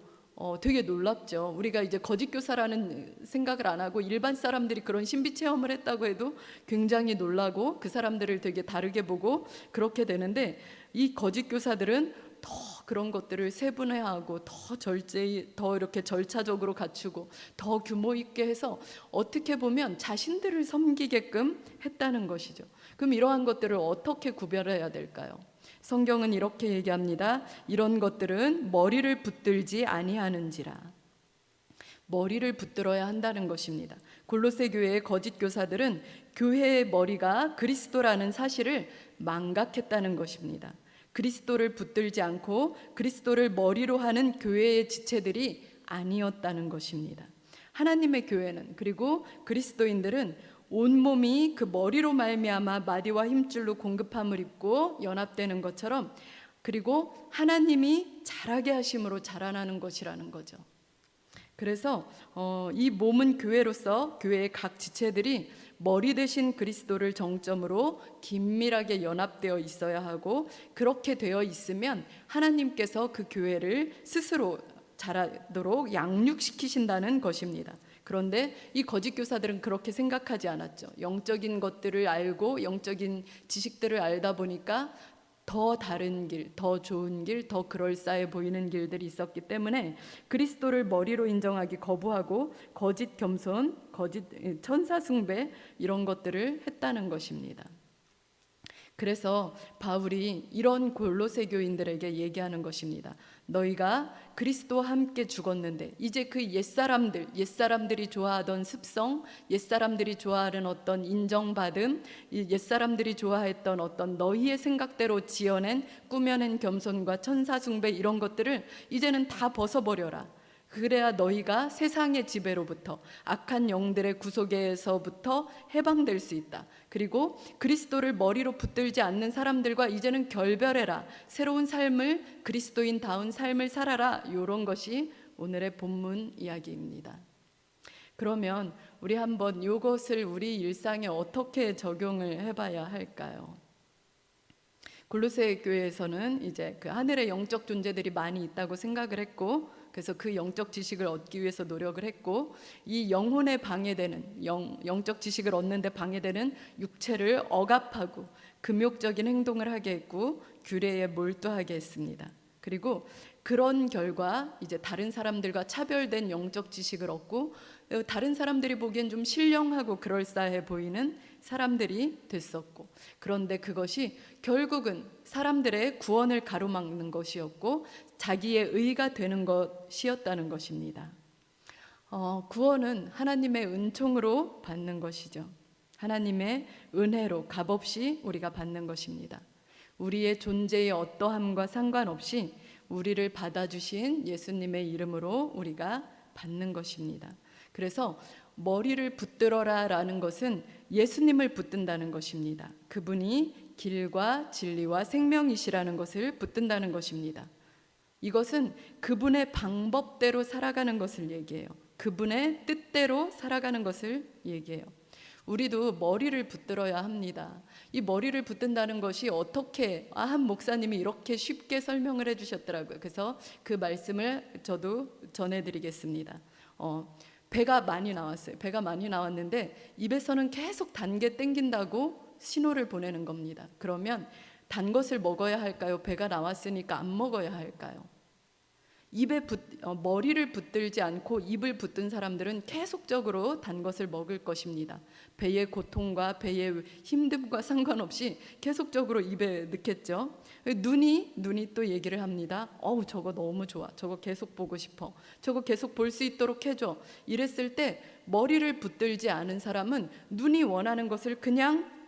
되게 놀랍죠. 우리가 이제 거짓 교사라는 생각을 안 하고 일반 사람들이 그런 신비 체험을 했다고 해도 굉장히 놀라고 그 사람들을 되게 다르게 보고 그렇게 되는데, 이 거짓 교사들은 더 그런 것들을 세분화하고 더 이렇게 절차적으로 갖추고 더 규모 있게 해서 어떻게 보면 자신들을 섬기게끔 했다는 것이죠. 그럼 이러한 것들을 어떻게 구별해야 될까요? 성경은 이렇게 얘기합니다. 이런 것들은 머리를 붙들지 아니하는지라. 머리를 붙들어야 한다는 것입니다. 골로새 교회의 거짓 교사들은 교회의 머리가 그리스도라는 사실을 망각했다는 것입니다. 그리스도를 붙들지 않고 그리스도를 머리로 하는 교회의 지체들이 아니었다는 것입니다. 하나님의 교회는, 그리고 그리스도인들은 온몸이 그 머리로 말미암아 마디와 힘줄로 공급함을 입고 연합되는 것처럼, 그리고 하나님이 자라게 하심으로 자라나는 것이라는 거죠. 그래서 이 몸은 교회로서 교회의 각 지체들이 머리 대신 그리스도를 정점으로 긴밀하게 연합되어 있어야 하고, 그렇게 되어 있으면 하나님께서 그 교회를 스스로 자라도록 양육시키신다는 것입니다. 그런데 이 거짓 교사들은 그렇게 생각하지 않았죠. 영적인 것들을 알고 영적인 지식들을 알다 보니까 더 다른 길, 더 좋은 길, 더 그럴싸해 보이는 길들이 있었기 때문에 그리스도를 머리로 인정하기 거부하고 거짓 겸손, 거짓 천사 숭배, 이런 것들을 했다는 것입니다. 그래서 바울이 이런 골로새 교인들에게 얘기하는 것입니다. 너희가 그리스도와 함께 죽었는데 이제 그 옛사람들이 좋아하던 습성, 옛사람들이 좋아하는 어떤 인정받음, 옛사람들이 좋아했던 어떤 너희의 생각대로 지어낸 꾸며낸 겸손과 천사 숭배, 이런 것들을 이제는 다 벗어버려라. 그래야 너희가 세상의 지배로부터 악한 영들의 구속에서부터 해방될 수 있다. 그리고 그리스도를 머리로 붙들지 않는 사람들과 이제는 결별해라. 새로운 삶을, 그리스도인다운 삶을 살아라. 이런 것이 오늘의 본문 이야기입니다. 그러면 우리 한번 이것을 우리 일상에 어떻게 적용을 해봐야 할까요? 골로새 교회에서는 이제 그 하늘의 영적 존재들이 많이 있다고 생각을 했고, 그래서 그 영적 지식을 얻기 위해서 노력을 했고, 이 영혼에 방해되는 영적 지식을 얻는데 방해되는 육체를 억압하고 금욕적인 행동을 하게 했고 규례에 몰두하게 했습니다. 그리고 그런 결과 이제 다른 사람들과 차별된 영적 지식을 얻고 다른 사람들이 보기엔 좀 신령하고 그럴싸해 보이는 사람들이 됐었고, 그런데 그것이 결국은 사람들의 구원을 가로막는 것이었고 자기의 의가 되는 것이었다는 것입니다. 구원은 하나님의 은총으로 받는 것이죠. 하나님의 은혜로 값없이 우리가 받는 것입니다. 우리의 존재의 어떠함과 상관없이 우리를 받아주신 예수님의 이름으로 우리가 받는 것입니다. 그래서 머리를 붙들어라 라는 것은 예수님을 붙든다는 것입니다. 그분이 길과 진리와 생명이시라는 것을 붙든다는 것입니다. 이것은 그분의 방법대로 살아가는 것을 얘기해요. 그분의 뜻대로 살아가는 것을 얘기해요. 우리도 머리를 붙들어야 합니다. 이 머리를 붙든다는 것이 어떻게, 한 목사님이 이렇게 쉽게 설명을 해주셨더라고요. 그래서 그 말씀을 저도 전해드리겠습니다. 배가 많이 나왔어요. 배가 많이 나왔는데 입에서는 계속 단 게 땡긴다고 신호를 보내는 겁니다. 그러면 단 것을 먹어야 할까요? 배가 나왔으니까 안 먹어야 할까요? 머리를 붙들지 않고 입을 붙든 사람들은 계속적으로 단 것을 먹을 것입니다. 배의 고통과 배의 힘듦과 상관없이 계속적으로 입에 넣겠죠. 눈이 또 얘기를 합니다. 저거 너무 좋아. 저거 계속 보고 싶어. 저거 계속 볼 수 있도록 해줘. 이랬을 때 머리를 붙들지 않은 사람은 눈이 원하는 것을 그냥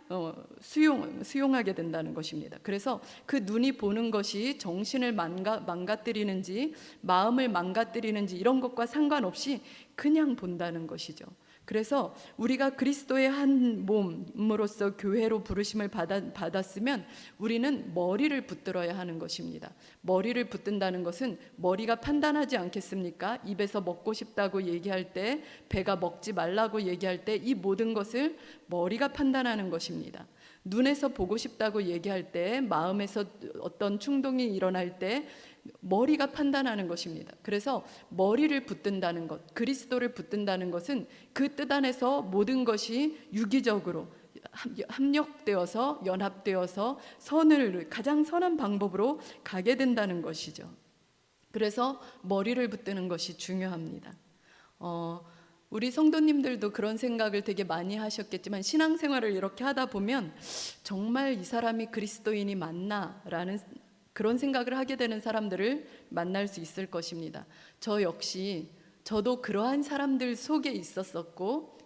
수용하게 된다는 것입니다. 그래서 그 눈이 보는 것이 정신을 망가뜨리는지 마음을 망가뜨리는지 이런 것과 상관없이 그냥 본다는 것이죠. 그래서 우리가 그리스도의 한 몸으로서 교회로 부르심을 받았으면 우리는 머리를 붙들어야 하는 것입니다. 머리를 붙든다는 것은 머리가 판단하지 않겠습니까? 입에서 먹고 싶다고 얘기할 때, 배가 먹지 말라고 얘기할 때 이 모든 것을 머리가 판단하는 것입니다. 눈에서 보고 싶다고 얘기할 때, 마음에서 어떤 충동이 일어날 때 머리가 판단하는 것입니다. 그래서 머리를 붙든다는 것, 그리스도를 붙든다는 것은 그 뜻 안에서 모든 것이 유기적으로 합력되어서 연합되어서 가장 선한 방법으로 가게 된다는 것이죠. 그래서 머리를 붙드는 것이 중요합니다. 우리 성도님들도 그런 생각을 되게 많이 하셨겠지만 신앙생활을 이렇게 하다 보면 정말 이 사람이 그리스도인이 맞나? 라는 그런 생각을 하게 되는 사람들을 만날 수 있을 것입니다. 저도 그러한 사람들 속에 있었었고,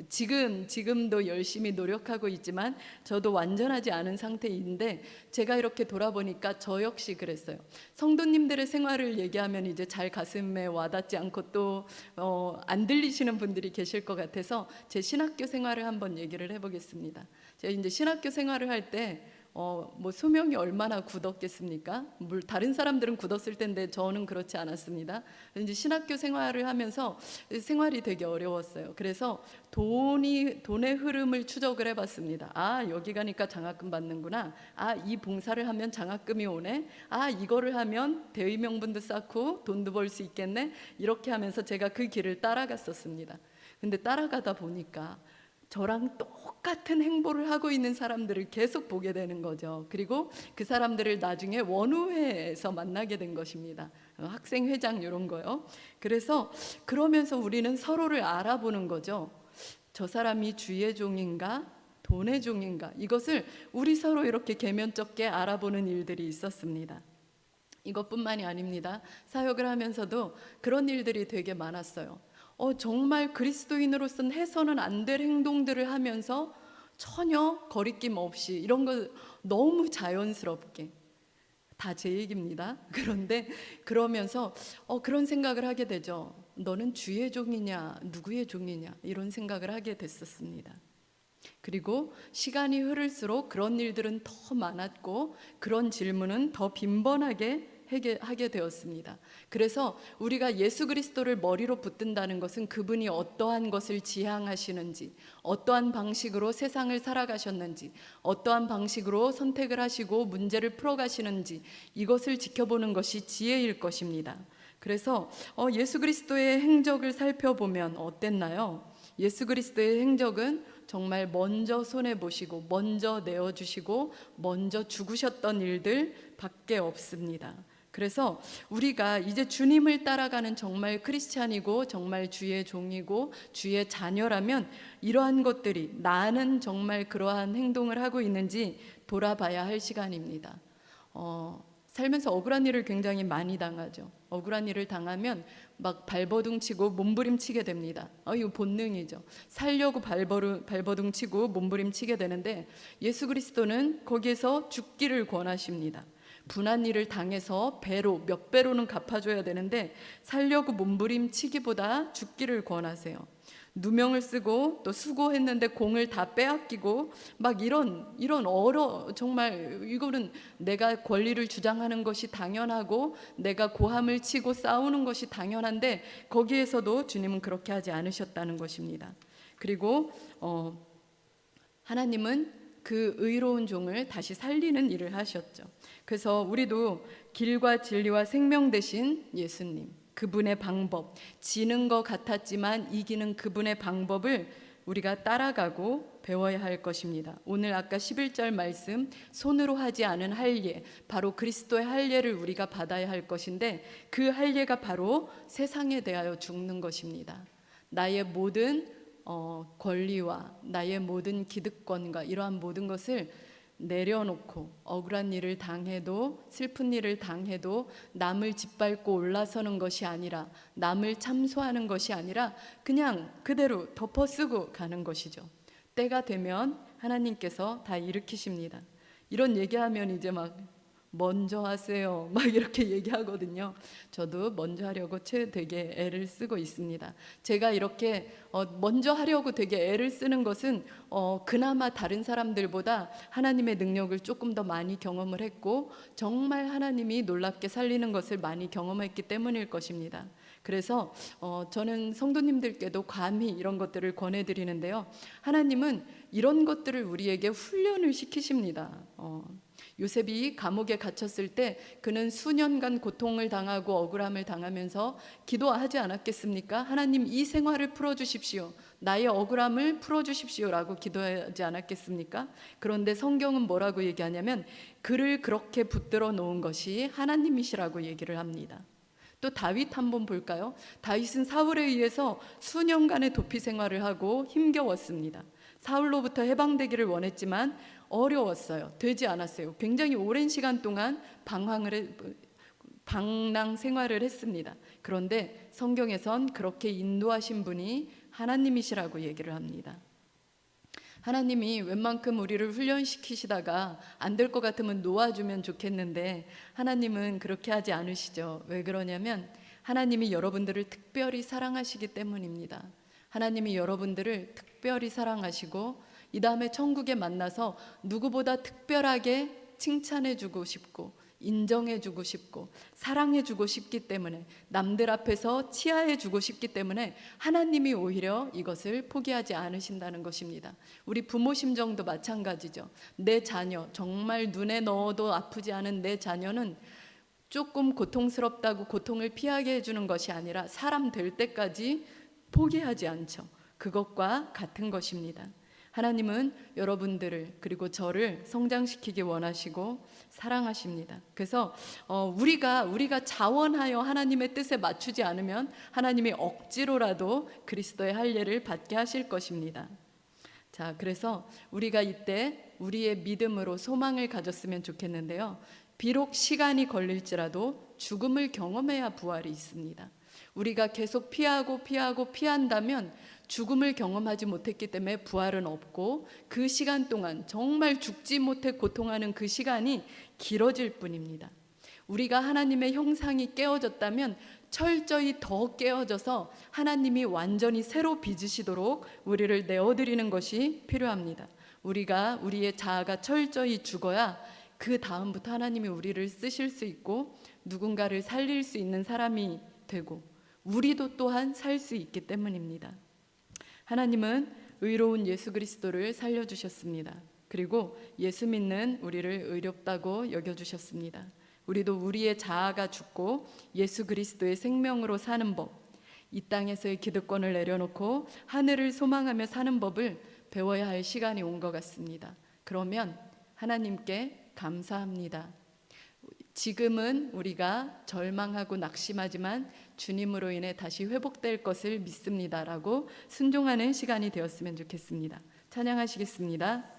지금도 열심히 노력하고 있지만 저도 완전하지 않은 상태인데, 제가 이렇게 돌아보니까 저 역시 그랬어요. 성도님들의 생활을 얘기하면 이제 잘 가슴에 와닿지 않고 또 안 들리시는 분들이 계실 것 같아서 제 신학교 생활을 한번 얘기를 해보겠습니다. 제가 이제 신학교 생활을 할 때 수명이 얼마나 굳었겠습니까? 다른 사람들은 굳었을 텐데 저는 그렇지 않았습니다. 이제 신학교 생활을 하면서 생활이 되게 어려웠어요. 그래서 돈의 흐름을 추적을 해봤습니다. 여기 가니까 장학금 받는구나. 이 봉사를 하면 장학금이 오네. 이거를 하면 대의 명분도 쌓고 돈도 벌 수 있겠네. 이렇게 하면서 제가 그 길을 따라갔었습니다. 근데 따라가다 보니까 저랑 똑같은 행보를 하고 있는 사람들을 계속 보게 되는 거죠. 그리고 그 사람들을 나중에 원우회에서 만나게 된 것입니다. 학생회장 이런 거요. 그래서 그러면서 우리는 서로를 알아보는 거죠. 저 사람이 주의 종인가 돈의 종인가, 이것을 우리 서로 이렇게 계면쩍게 알아보는 일들이 있었습니다. 이것뿐만이 아닙니다. 사역을 하면서도 그런 일들이 되게 많았어요. 정말 그리스도인으로서는 해서는 안 될 행동들을 하면서 전혀 거리낌 없이 이런 거 너무 자연스럽게 다 제 얘기입니다. 그런데 그러면서 그런 생각을 하게 되죠. 너는 주의 종이냐 누구의 종이냐 이런 생각을 하게 됐었습니다. 그리고 시간이 흐를수록 그런 일들은 더 많았고 그런 질문은 더 빈번하게 하게 되었습니다. 그래서 우리가 예수 그리스도를 머리로 붙든다는 것은 그분이 어떠한 것을 지향하시는지, 어떠한 방식으로 세상을 살아가셨는지, 어떠한 방식으로 선택을 하시고 문제를 풀어가시는지 이것을 지켜보는 것이 지혜일 것입니다. 그래서 예수 그리스도의 행적을 살펴보면 어땠나요? 예수 그리스도의 행적은 정말 먼저 손해보시고 먼저 내어주시고 먼저 죽으셨던 일들 밖에 없습니다. 그래서 우리가 이제 주님을 따라가는 정말 크리스찬이고 정말 주의 종이고 주의 자녀라면 이러한 것들이 나는 정말 그러한 행동을 하고 있는지 돌아봐야 할 시간입니다. 살면서 억울한 일을 굉장히 많이 당하죠. 억울한 일을 당하면 막 발버둥 치고 몸부림 치게 됩니다. 이거 본능이죠. 살려고 발버둥 치고 몸부림 치게 되는데 예수 그리스도는 거기에서 죽기를 권하십니다. 분한 일을 당해서 배로 몇 배로는 갚아줘야 되는데 살려고 몸부림 치기보다 죽기를 권하세요. 누명을 쓰고 또 수고했는데 공을 다 빼앗기고 막 이런 정말 이거는 내가 권리를 주장하는 것이 당연하고 내가 고함을 치고 싸우는 것이 당연한데 거기에서도 주님은 그렇게 하지 않으셨다는 것입니다. 그리고 하나님은 그 의로운 종을 다시 살리는 일을 하셨죠. 그래서 우리도 길과 진리와 생명 되신 예수님, 그분의 방법, 지는 것 같았지만 이기는 그분의 방법을 우리가 따라가고 배워야 할 것입니다. 오늘 아까 11절 말씀, 손으로 하지 않은 할례, 바로 그리스도의 할례를 우리가 받아야 할 것인데 그 할례가 바로 세상에 대하여 죽는 것입니다. 나의 모든 권리와 나의 모든 기득권과 이러한 모든 것을 내려놓고 억울한 일을 당해도 슬픈 일을 당해도 남을 짓밟고 올라서는 것이 아니라 남을 참소하는 것이 아니라 그냥 그대로 덮어쓰고 가는 것이죠. 때가 되면 하나님께서 다 일으키십니다. 이런 얘기하면 이제 막 먼저 하세요 막 이렇게 얘기하거든요. 저도 먼저 하려고 되게 애를 쓰고 있습니다. 제가 이렇게 먼저 하려고 되게 애를 쓰는 것은 그나마 다른 사람들보다 하나님의 능력을 조금 더 많이 경험을 했고 정말 하나님이 놀랍게 살리는 것을 많이 경험했기 때문일 것입니다. 그래서 저는 성도님들께도 감히 이런 것들을 권해드리는데요. 하나님은 이런 것들을 우리에게 훈련을 시키십니다. 요셉이 감옥에 갇혔을 때 그는 수년간 고통을 당하고 억울함을 당하면서 기도하지 않았겠습니까? 하나님 이 생활을 풀어주십시오. 나의 억울함을 풀어주십시오 라고 기도하지 않았겠습니까? 그런데 성경은 뭐라고 얘기하냐면 그를 그렇게 붙들어 놓은 것이 하나님이시라고 얘기를 합니다. 또 다윗 한번 볼까요? 다윗은 사울에 의해서 수년간의 도피 생활을 하고 힘겨웠습니다. 사울로부터 해방되기를 원했지만 어려웠어요. 되지 않았어요. 굉장히 오랜 시간 동안 방랑 생활을 했습니다. 그런데 성경에선 그렇게 인도하신 분이 하나님이시라고 얘기를 합니다. 하나님이 웬만큼 우리를 훈련시키시다가 안 될 것 같으면 놓아주면 좋겠는데 하나님은 그렇게 하지 않으시죠. 왜 그러냐면 하나님이 여러분들을 특별히 사랑하시기 때문입니다. 하나님이 여러분들을 특별히 사랑하시고 이 다음에 천국에 만나서 누구보다 특별하게 칭찬해주고 싶고 인정해주고 싶고 사랑해주고 싶기 때문에 남들 앞에서 치하해주고 싶기 때문에 하나님이 오히려 이것을 포기하지 않으신다는 것입니다. 우리 부모 심정도 마찬가지죠. 내 자녀, 정말 눈에 넣어도 아프지 않은 내 자녀는 조금 고통스럽다고 고통을 피하게 해주는 것이 아니라 사람 될 때까지 포기하지 않죠. 그것과 같은 것입니다. 하나님은 여러분들을 그리고 저를 성장시키기 원하시고 사랑하십니다. 그래서 우리가 자원하여 하나님의 뜻에 맞추지 않으면 하나님이 억지로라도 그리스도의 할례를 받게 하실 것입니다. 자, 그래서 우리가 이때 우리의 믿음으로 소망을 가졌으면 좋겠는데요. 비록 시간이 걸릴지라도 죽음을 경험해야 부활이 있습니다. 우리가 계속 피한다면 죽음을 경험하지 못했기 때문에 부활은 없고 그 시간 동안 정말 죽지 못해 고통하는 그 시간이 길어질 뿐입니다. 우리가 하나님의 형상이 깨어졌다면 철저히 더 깨어져서 하나님이 완전히 새로 빚으시도록 우리를 내어드리는 것이 필요합니다. 우리가 우리의 자아가 철저히 죽어야 그 다음부터 하나님이 우리를 쓰실 수 있고 누군가를 살릴 수 있는 사람이 되고 우리도 또한 살 수 있기 때문입니다. 하나님은 의로운 예수 그리스도를 살려주셨습니다. 그리고 예수 믿는 우리를 의롭다고 여겨주셨습니다. 우리도 우리의 자아가 죽고 예수 그리스도의 생명으로 사는 법, 이 땅에서의 기득권을 내려놓고 하늘을 소망하며 사는 법을 배워야 할 시간이 온 것 같습니다. 그러면 하나님께 감사합니다. 지금은 우리가 절망하고 낙심하지만 주님으로 인해 다시 회복될 것을 믿습니다라고 순종하는 시간이 되었으면 좋겠습니다. 찬양하시겠습니다.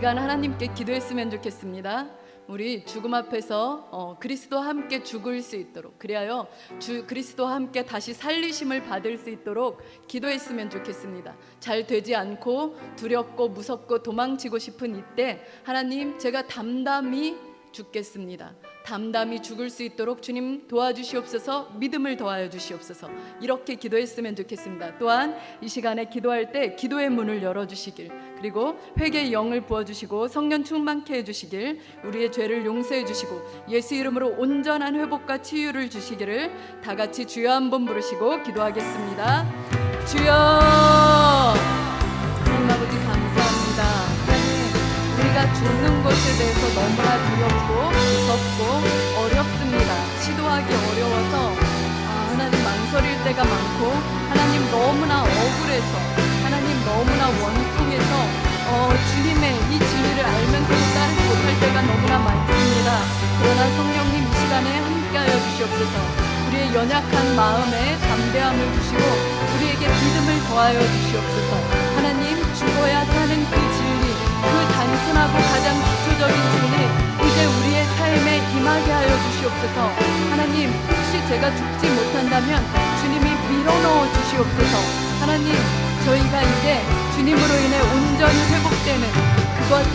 하나님께 기도했으면 좋겠습니다. 우리 죽음 앞에서 그리스도와 함께 죽을 수 있도록, 그리하여 그리스도와 함께 다시 살리심을 받을 수 있도록 기도했으면 좋겠습니다. 잘 되지 않고 두렵고 무섭고 도망치고 싶은 이때 하나님, 제가 담담히 죽겠습니다. 담담히 죽을 수 있도록 주님 도와주시옵소서, 믿음을 더하여 주시옵소서, 이렇게 기도했으면 좋겠습니다. 또한 이 시간에 기도할 때 기도의 문을 열어주시길, 그리고 회개의 영을 부어주시고 성령 충만케 해주시길, 우리의 죄를 용서해 주시고 예수 이름으로 온전한 회복과 치유를 주시기를 다 같이 주여 한번 부르시고 기도하겠습니다. 주여. 하나님 아버지 감사합니다. 우리가 죽는 것에 대해서 너무나 두렵고 무섭고 어렵습니다. 시도하기 어려워서 하나님 망설일 때가 많고, 하나님 너무나 억울해서, 하나님 너무나 원통해서 주님의 이 진리를 알면서도 따르지 못할 때가 너무나 많습니다. 그러나 성령님 이 시간에 함께하여 주시옵소서. 우리의 연약한 마음에 담대함을 주시고 우리에게 믿음을 더하여 주시옵소서. 하나님, 죽어야 사는 그 진리, 그 단순하고 가장 기초적인 진리 이제 우리의 삶에 임하게 하여 주시옵소서. 하나님, 혹시 제가 죽지 못한다면 주님이 밀어넣어 주시옵소서. 하나님, 저희가 이제 주님으로 인해 온전히 회복되는 그것을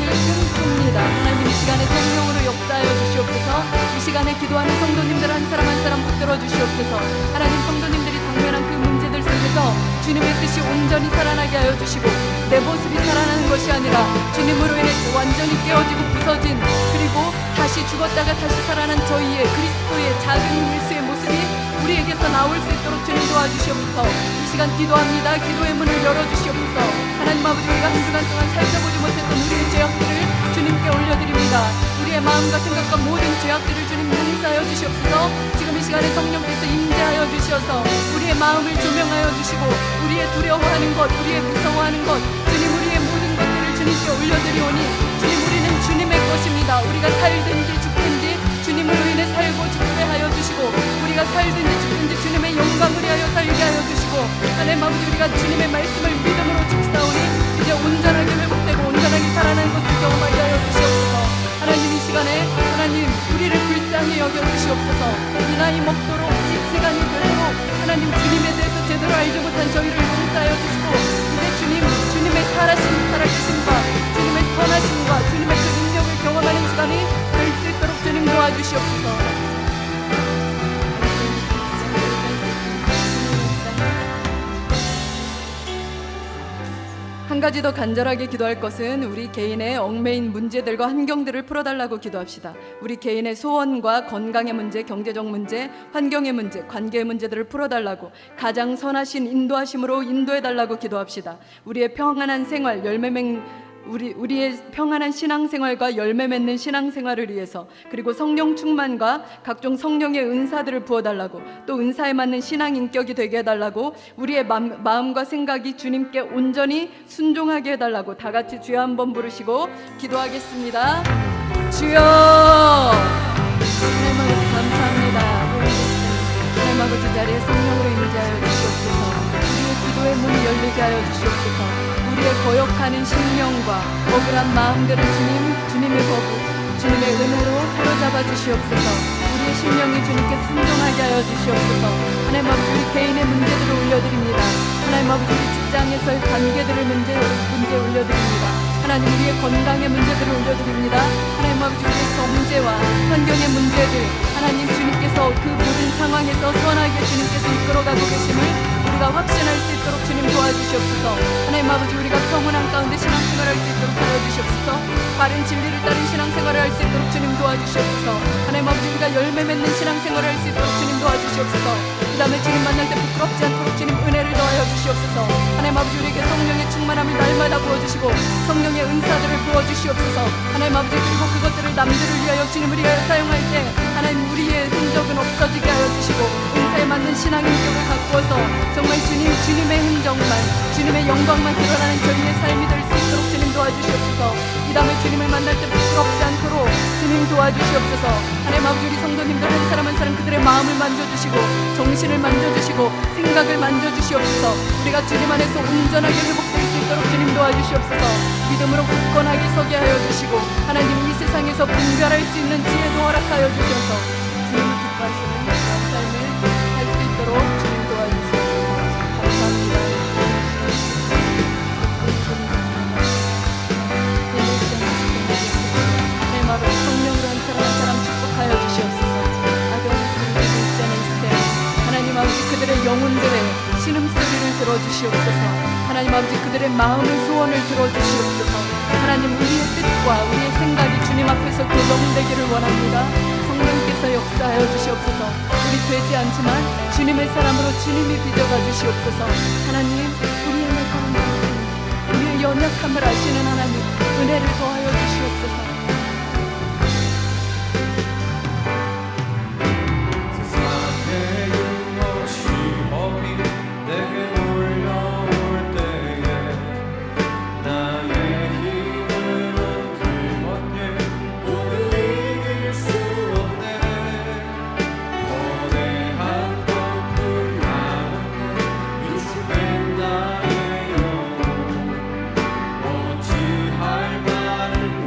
꿈꿉니다. 하나님, 이 시간에 성령으로 역사하여 주시옵소서. 이 시간에 기도하는 성도님들 한 사람 한 사람 붙들어 주시옵소서. 하나님, 성도님들이 당면한 그 문제들 속에서 주님의 뜻이 온전히 살아나게 하여 주시고, 내 모습이 살아나는 것이 아니라 주님으로 인해 완전히 깨어지고 부서진, 그리고 다시 죽었다가 다시 살아난 저희의 그리스도의 작은 그리스도의 모습이 우리에게서 나올 수 있도록 주님 도와주시옵소서. 이 시간 기도합니다. 기도의 문을 열어주시옵소서. 하나님 아버지, 우리가 한 주간 동안 살펴보지 못했던 우리의 죄악들을 주님께 올려드립니다. 우리의 마음과 생각과 모든 죄악들을 주님 용서하여 주시옵소서. 지금 이 시간에 성령께서 임재하여 주시어서 우리의 마음을 조명하여 주시고, 우리의 두려워하는 것, 우리의 무서워하는 것, 주님 우리의 모든 것들을 주님께 올려드리오니, 주님 우리는 주님의 것입니다. 우리가 살든지 죽든지 주님 말씀으로 인해 살고 죽게 하여 주시고 우리가 살든지 죽든지 주님의 영광을 위하여 살게 하여 주시고 하나님 아버지 우리가 주님의 말씀을 믿음으로 직사오니 이제 온전하게 회복되고 온전하게 살아나는 것을 경험하게 하여 주시옵소서. 하나님 이 시간에 하나님 우리를 불쌍히 여겨 주시옵소서. 이 나이 먹도록 이 시간이 되도록 하나님 주님에 대해서 제대로 알지 못한 저희를 용서하여 주시고 이제 주님의 살아계심과 주님의 선하심과 주님의 그 능력을 경험하는 시간이 될 수 있도록 주님 도와주시옵소서. 한 가지 더 간절하게 기도할 것은 우리 개인의 얽매인 문제들과 환경들을 풀어달라고 기도합시다. 우리 개인의 소원과 건강의 문제, 경제적 문제, 환경의 문제, 관계의 문제들을 풀어달라고 가장 선하신 인도하심으로 인도해달라고 기도합시다. 우리의 평안한 생활, 우리의 평안한 신앙생활과 열매 맺는 신앙생활을 위해서 그리고 성령 충만과 각종 성령의 은사들을 부어달라고 또 은사에 맞는 신앙 인격이 되게 해달라고 우리의 마음과 생각이 주님께 온전히 순종하게 해달라고 다 같이 주여 한번 부르시고 기도하겠습니다. 주여 하나님 아버지 감사합니다. 하나님 아버지 자리에 성령으로 임재하여 주시옵소서. 우리의 기도의 문이 열리게 하여 주시옵소서. 우리의 거역하는 심령과 억울한 마음들을 주님의 거부, 주님의 은혜로 사로잡아 주시옵소서. 우리의 심령이 주님께 순종하게 하여 주시옵소서. 하나님 아버지 우리 개인의 문제들을 올려드립니다. 하나님 아버지 우리 직장에서의 관계들을 문제 올려드립니다. 하나님 우리의 건강의 문제들을 올려드립니다. 하나님 아버지 우리의 경제와 환경의 문제들 하나님 주님께서 그 모든 상황에서 선하게 주님께서 이끌어가고 계심을 우리가 확신할 수 있도록 주님 도와주시옵소서. 하나님 아버지 우리가 평온한 가운데 신앙생활을 할 수 있도록 하여 주시옵소서. 바른 진리를 따른 신앙생활을 할 수 있도록 주님 도와주시옵소서. 하나님 아버지 우리가 열매 맺는 신앙생활을 할 수 있도록 주님 도와주시옵소서. 그 다음에 주님 만날 때 부끄럽지 않도록 주님 은혜를 더하여 주시옵소서. 하나님 아버지 우리에게 성령의 충만함을 날마다 부어주시고 성령의 은사들을 부어주시옵소서. 하나님 아버지 그리고 그것들을 남들을 위하여 주님을 위하여 사용할 때 하나님 우리의 흔적은 없어지게 하여 주시고 은사에 맞는 신앙 인격을 가꾸어서 정말 주님의 흔적만 주님의 영광만 드러나는 저희의 삶이 될 수 있도록 주님 도와주시옵소서. 이 다음에 주님을 만날 때 부끄럽지 않도록 주님 도와주시옵소서. 하나님 아버지 우리 성도님들 한 사람 한 사람 그들의 마음을 만져주시고 정신을 만져주시고 생각을 만져주시옵소서. 우리가 주님 안에서 온전하게 회복될 수 있도록 주님 도와주시옵소서. 믿음으로 굳건하게 서게 하여 주시고 하나님 이 세상에서 분별할 수 있는 지혜도 허락하여 주셔서 주님이 기뻐하시는 그런 삶을 할 수 있도록 주님 도와주시옵소서. 감사합니다. 내 마음을 성령으로 한 사람 한 사람 축복하여 주시옵소서. 하나님 아버지 그들의 영혼들의 신음소리를 들어주시옵소서. 하나님 아버지 그들의 마음의 소원을 들어주시옵소서. 하나님 우리의 뜻과 우리의 생각이 주님 앞에서 교정되기를 원합니다. 성령께서 역사하여 주시옵소서. 우리 되지 않지만 주님의 사람으로 주님이 빚어가 주시옵소서. 하나님 우리의 약함을 아시는 우리의 연약함을 아시는 하나님 은혜를 더하여 주시옵소서. 어찌할 바를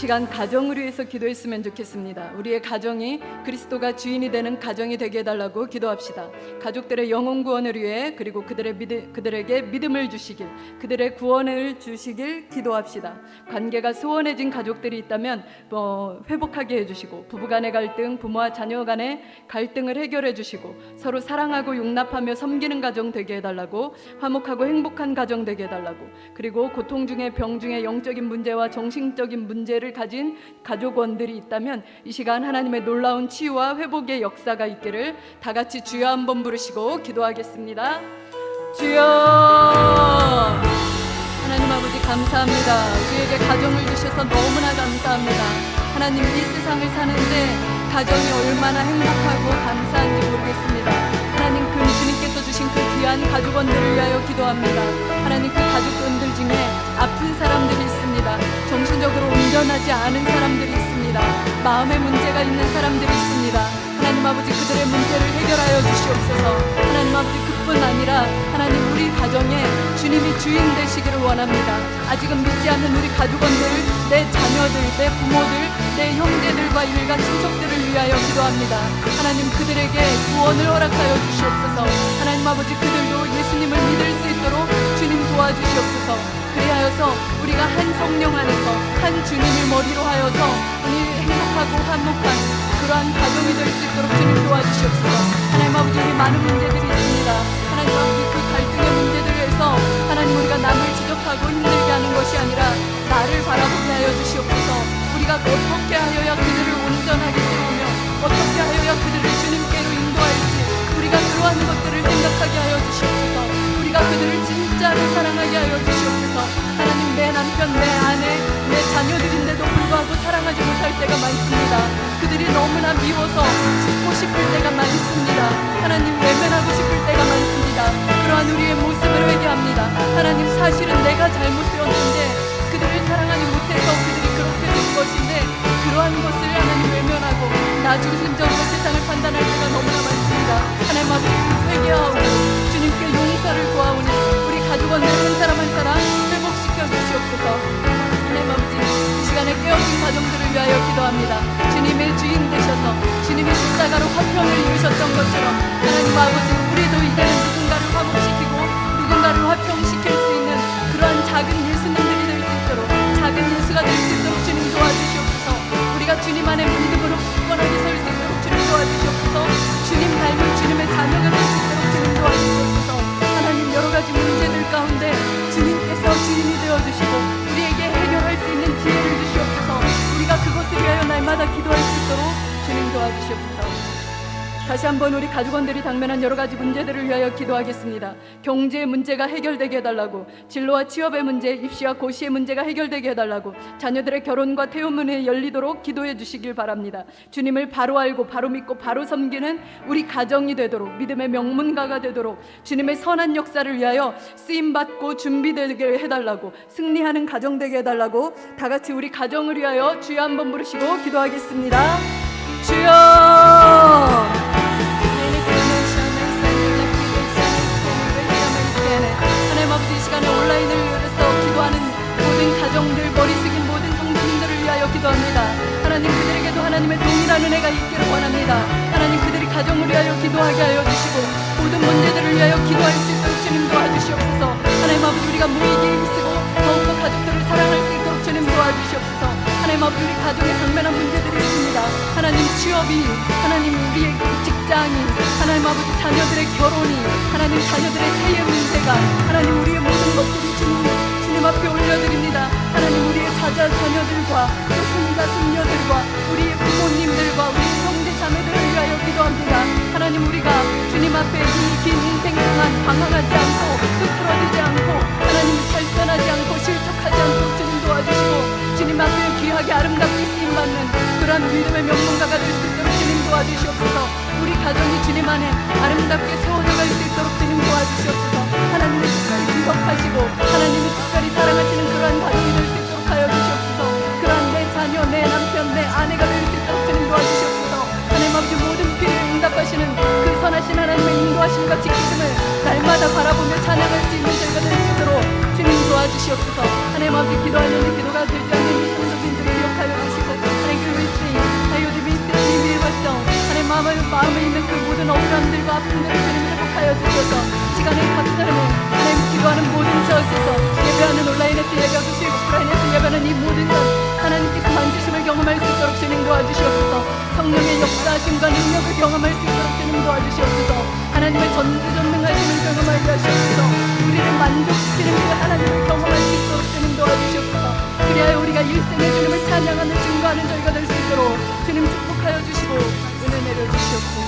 시간 가정을 위해서 기도했으면 좋겠습니다. 우리의 가정이 그리스도가 주인이 되는 가정이 되게 해달라고 기도합시다. 가족들의 영혼 구원을 위해, 그리고 그들에게 믿음을 주시길, 그들의 구원을 주시길 기도합시다. 관계가 소원해진 가족들이 있다면 회복하게 해주시고, 부부간의 갈등, 부모와 자녀 간의 갈등을 해결해 주시고, 서로 사랑하고 용납하며 섬기는 가정 되게 해달라고, 화목하고 행복한 가정 되게 해달라고, 그리고 고통 중에, 병 중에 영적인 문제와 정신적인 문제를 가진 가족원들이 있다면 이 시간 하나님의 놀라운 치유와 회복의 역사가 있기를 다 같이 주여 한번 부르시고 기도하겠습니다. 주여. 하나님 아버지 감사합니다. 우리에게 가정을 주셔서 너무나 감사합니다. 하나님, 이 세상을 사는데 가정이 얼마나 행복하고 감사한지 모르겠습니다. 하나님, 그 주님께서 주신 그 귀한 가족원들을 위하여 기도합니다. 하나님, 그 가족원들 중에 아픈 사람들이 있습니다. 정신적으로 온전하지 않은 사람들이 있습니다. 마음의 문제가 있는 사람들이 있습니다. 하나님 아버지, 그들의 문제를 해결하여 주시옵소서. 하나님 아버지, 그뿐 아니라 하나님, 우리 가정에 주님이 주인 되시기를 원합니다. 아직은 믿지 않는 우리 가족원들, 내 자녀들, 내 부모들, 내 형제들과 일가 친척들을 위하여 기도합니다. 하나님, 그들에게 구원을 허락하여 주시옵소서. 하나님 아버지, 그들도 예수님을 믿을 수 있도록 주님 도와주시옵소서. 그리하여서 우리가 한 성령 안에서 한 주님을 머리로 하여서 우리 행복하고 화목한 그러한 가정이 될 수 있도록 주님 도와주시옵소서. 하나님 아버지, 우리 많은 문제들이 있습니다. 하나님 아버지, 그 갈등의 문제들에서 하나님, 우리가 남을 지적하고 힘들게 하는 것이 아니라 나를 바라보게 하여 주시옵소서. 우리가 어떻게 하여야 그들을 온전하게 세우며 어떻게 하여야 그들을 주님께로 인도할지 우리가 그러한 것들을 생각하게 하여 주시옵소서. 우리가 그들을 진짜로 사랑하게 하여 주시옵소서. 하나님, 내 남편, 내 아내, 내 자녀들인데도 불구하고 사랑하지 못할 때가 많습니다. 그들이 너무나 미워서 죽고 싶을 때가 많습니다. 하나님, 외면하고 싶을 때가 많습니다. 그러한 우리의 모습을 회개합니다. 하나님, 사실은 내가 잘못되었는데 그들을 사랑하지 못해서 그들이 그렇게 된 것인데, 그러한 것을 하나님 외면하고 나 중심적으로 세상을 판단할 때가 너무나 많습니다. 하나님 아버지, 회개하고 주님께 용서를 구하오니 우리 가족원들 한 사람 한 사람 회복시켜 주시옵소서. 하나님 아버지, 이 시간에 깨어진 가정들을 위하여 기도합니다. 주님의 주인 되셔서 주님의 십자가로 화평을 이루셨던 것처럼 하나님 아버지, 우리도 이제는 누군가를 화목시키고 누군가를 화평시킬 수 있는 그러한 작은 예수님들이 될 수 있도록, 작은 예수가 될 수 있도록 주님 도와주시옵소서. 우리가 주님 안에 믿음으로 굳건하게 설 수 있도록 주님 도와주시옵소서. 주님 닮은 주님의 자녀가 될 수 있도록 주님 도와주시옵소서. 하나님, 여러 가지 문제들 가운데 주님께서 주인이 되어주시고 우리에게 해결할 수 있는 기회를 주시옵소서. 우리가 그것을 위하여 날마다 기도할 수 있도록 주님 도와주시옵소서. 다시 한번 우리 가족원들이 당면한 여러 가지 문제들을 위하여 기도하겠습니다. 경제의 문제가 해결되게 해달라고, 진로와 취업의 문제, 입시와 고시의 문제가 해결되게 해달라고, 자녀들의 결혼과 태우문이 열리도록 기도해 주시길 바랍니다. 주님을 바로 알고 바로 믿고 바로 섬기는 우리 가정이 되도록, 믿음의 명문가가 되도록 주님의 선한 역사를 위하여 쓰임받고 준비되게 해달라고, 승리하는 가정 되게 해달라고 다 같이 우리 가정을 위하여 주여 한번 부르시고 기도하겠습니다. 주여. 하나님 아버지, 이 시간에 온라인을 위해서 기도하는 모든 가정들, 머리 숙인 모든 성도님들을 위하여 기도합니다. 하나님, 그들에게도 하나님의 동일한 은혜가 있기를 원합니다. 하나님, 그들이 가정을 위하여 기도하게 하여 주시고 모든 문제들을 위하여 기도할 수 있도록 주님 도와주시옵소서. 하나님 아버지, 우리가 모이기에 힘쓰고 더욱더 가족들을 사랑할 수 있도록 주님 도와주시옵소서. 하나님 아버지, 우리 가정에 당면한 문제들이 있습니다. 하나님, 취업이, 하나님 우리의 직장이, 하나님 아버지 자녀들의 결혼이, 하나님 자녀들의 태의 문제가, 하나님 우리의 모든 것들이 주님 앞에 올려드립니다. 하나님, 우리의 자녀들과 손자 손녀들과 우리의 부모님들과 우리 형제 자매들을 위하여 기도합니다. 하나님, 우리가 주님 앞에 이 긴 인생 동안 방황하지 않고 흐트러지지 않고 하나님 발전하지 않고 실족하지 않도록 주님 도와주시고 주님 앞에 귀하게 아름답게 쓰임받는 그러한 믿음의 명문가가 될 수 있도록 주님 도와주시옵소서. 우리 가정이 주님 안에 아름답게 세워져갈 수 있도록 주님 도와주시옵소서. 하나님의 특별히 기억하시고 하나님이 특별히 사랑하시는 그러한 가정이 될 수 있도록 하여 주시옵소서. 그러한 내 자녀, 내 남편, 내 아내가 될 수 있도록 주님 도와주시옵소서. 하나님 아버지, 모든 필요에 응답하시는 그 선하신 하나님의 인도하심과 지키심을 날마다 바라보며 찬양할 수 있는 저희가 될 수 있도록 주님 도와주시옵소서. 하나님 아버지, 기도하는 기도가 되지 않는 이 성도님들을 축복하여 주시고 하나님 그 윈스인 하나님 윈스인 위에 봤어 하나님 마음에 있는 그 모든 억울함들과 아픔들을 주님 회복하여 주셔서 시간의 각 사람에 하나님 기도하는 모든 저에서 예배하는 온라인에서 예배하고 수입 오프라인에서 예배하는 이 모든 것 하나님께서 만지심을 경험할 수 있도록 주님 도와주시옵소서. 성령의 역사하심과 능력을 경험할 수 있도록 주님 도와주시옵소서. 하나님의 전지전능하심을 경험하게 하시옵소서. 우리를 만족시키는 그 하나님을 경험할 수 있도록 주님 도와주시옵소서. 그리하여 우리가 일생에 주님을 찬양하는 증거하는 저희가 될 수 있도록 주님 축복하여 주시고 은혜 내려주시옵소서.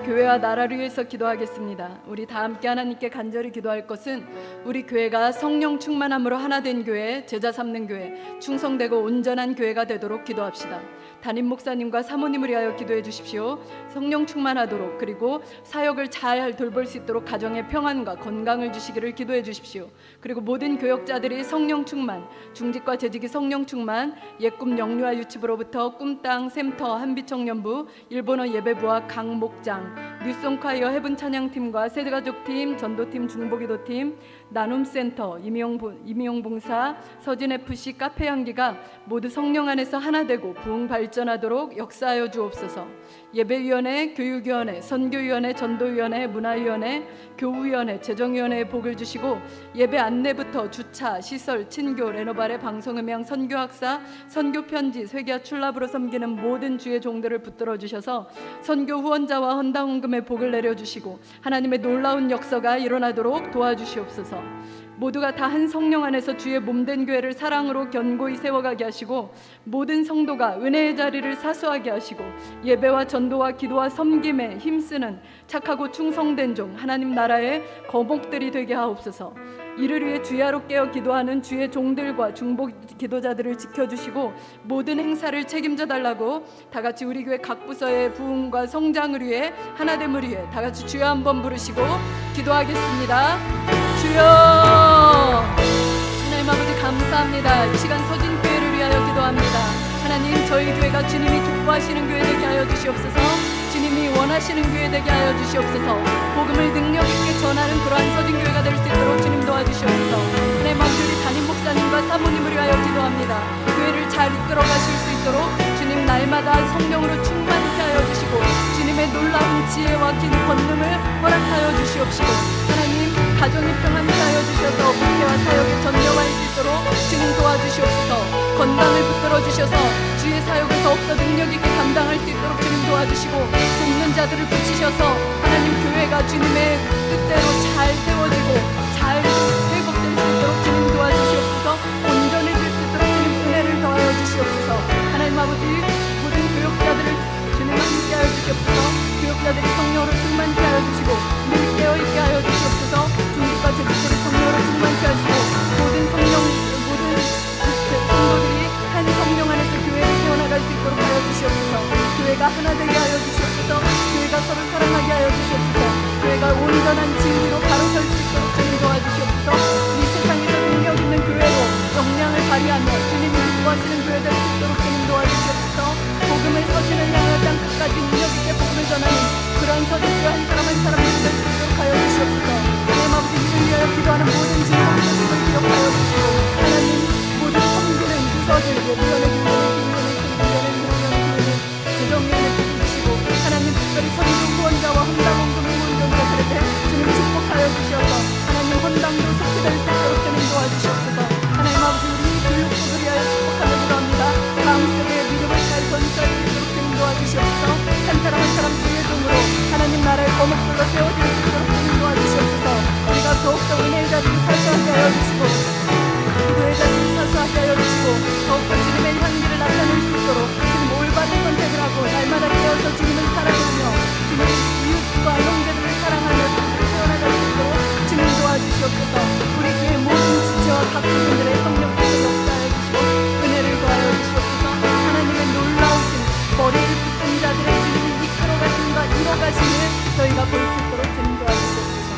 교회와 나라를 위해서 기도하겠습니다. 우리 다 함께 하나님께 간절히 기도할 것은 우리 교회가 성령 충만함으로 하나 된 교회, 제자 삼는 교회, 충성되고 온전한 교회가 되도록 기도합시다. 담임 목사님과 사모님을 위하여 기도해 주십시오. 성령 충만하도록, 그리고 사역을 잘 돌볼 수 있도록 가정의 평안과 건강을 주시기를 기도해 주십시오. 그리고 모든 교역자들이 성령 충만, 중직과 재직이 성령 충만, 옛꿈 영유아 유치부로부터 꿈땅, 샘터, 한빛청년부, 일본어 예배부와 강 목장, 뉴송콰이어 해븐 찬양팀과 세가족팀, 전도팀, 중보기도팀, 나눔센터, 임용봉사, 서진FC, 카페향기가 모두 성령 안에서 하나 되고 부흥 발전하도록 역사하여 주옵소서. 예배위원회, 교육위원회, 선교위원회, 전도위원회, 문화위원회, 교우위원회, 재정위원회에 복을 주시고 예배 안내부터 주차, 시설, 친교, 레노발의 방송음향, 선교학사, 선교편지, 회개와 출납으로 섬기는 모든 주의 종들을 붙들어 주셔서 선교 후원자와 헌당헌금의 복을 내려주시고 하나님의 놀라운 역사가 일어나도록 도와주시옵소서. 모두가 다 한 성령 안에서 주의 몸된 교회를 사랑으로 견고히 세워가게 하시고 모든 성도가 은혜의 자리를 사수하게 하시고 예배와 전도와 기도와 섬김에 힘쓰는 착하고 충성된 종 하나님 나라의 거목들이 되게 하옵소서. 이를 위해 주야로 깨어 기도하는 주의 종들과 중보 기도자들을 지켜주시고 모든 행사를 책임져 달라고 다같이 우리 교회 각 부서의 부흥과 성장을 위해 하나됨을 위해 다같이 주여 한번 부르시고 기도하겠습니다. 주여. 하나님 아버지 감사합니다. 이 시간 서진교회를 위하여 기도합니다. 하나님 저희 교회가 주님이 기뻐하시는 교회 되게 하여 주시옵소서. 주님이 원하시는 교회 되게 하여 주시옵소서. 복음을 능력 있게 전하는 그러한 서진교회가 될 수 있도록 주님 도와주시옵소서. 하나님 아버지 우리 담임 목사님과 사모님을 위하여 기도합니다. 교회를 잘 이끌어 가실 수 있도록 주님 날마다 성령으로 충만케 하여 주시고 주님의 놀라운 지혜와 긴 권능을 허락하여 주시옵시고 하나님 가정의 평안케 하여 주셔서 목회와 사역에 전념할 수 있도록 주님 도와주시옵소서. 건강을 붙들어 주셔서 주의 사역을 더욱더 능력 있게 감당할 수 있도록 주님 도와주시고, 돕는 자들을 붙이셔서 하나님 교회가 주님의 뜻대로 잘 세워지고 잘 회복될 수 있도록 주님 도와주시옵소서. 온전해질 수 있도록 주님 은혜를 더하여 주시옵소서. 하나님 아버지, 모든 교역자들을 주님 함께하여 주시옵소서. 교역자들이 성령으로 충만케 하여 주시고 늘 깨어있게 하여 주시옵소서. 중직과 제직들이 성령으로 충만케 하시고 모든 성도들이 한 성령 안에서 교회를 세워나갈 수 있도록 하여 주시옵소서. 교회가 하나 되게 하여 주시옵소서. 교회가 서로 사랑하게 하여 주시옵소서. 교회가 온전한 진리로 바로 설 수 있도록 주님 도와주시옵소서. 이 세상에서 능력 있는 교회로 역량을 발휘하며 주님이 기뻐하시는 교회 될 수 있도록 주님 도와주시옵소서. 복음을 서신을 향하여 땅 끝까지 능력 있게 복음을 전하는 그런 서신들 한 사람 한 사람이 될 수 있도록 하여 주시옵소서. 하나님 아버지, 이를 위하여 기도하는 모든 질문들을 기억하여 주시고, 하나님 모든 섬기는 부서들, 재정면을 주시고, 하나님 특별히 선교 후원자와 헌당원금 후원자들에게 주님 축복하여 주셔서 하나님 헌당도 속히 될 수 있도록 주님 도와주시옵소서. 하나님 아버지, 우리 교육부를 위하여 축복하며 기도합니다. 다음 세대의 믿음을 잘 전수할 수 있도록 주님 도와주시옵소서. 한 사람 한 사람 주의 종으로 하나님 나라의 거목들로 세워질 수 있도록 주님 도와주시옵소서. 우리가 더욱더 은혜의 자리를 사수하게 하여 주시고 기도의 자리를 사수하게 하여 주시고 더욱더 주님의 향기를 나타낼 수 있도록 주님 올바른 선택을 하고 날마다 깨어서 주님을 사랑하며 주님의 이웃과 형제들을 사랑하며 태어나갈 수 있도록 주님 도와주시옵소서. 우리 교회 모든 지체와 각 부분들의 성령께서 역사하여 주시고 은혜를 더하여 주시옵소서. 하나님의 놀라우신 머리를 붙든 자들의 주님이 이끌어가심과 이뤄가심을 저희가 볼 수 있도록 주님 도와주시옵소서.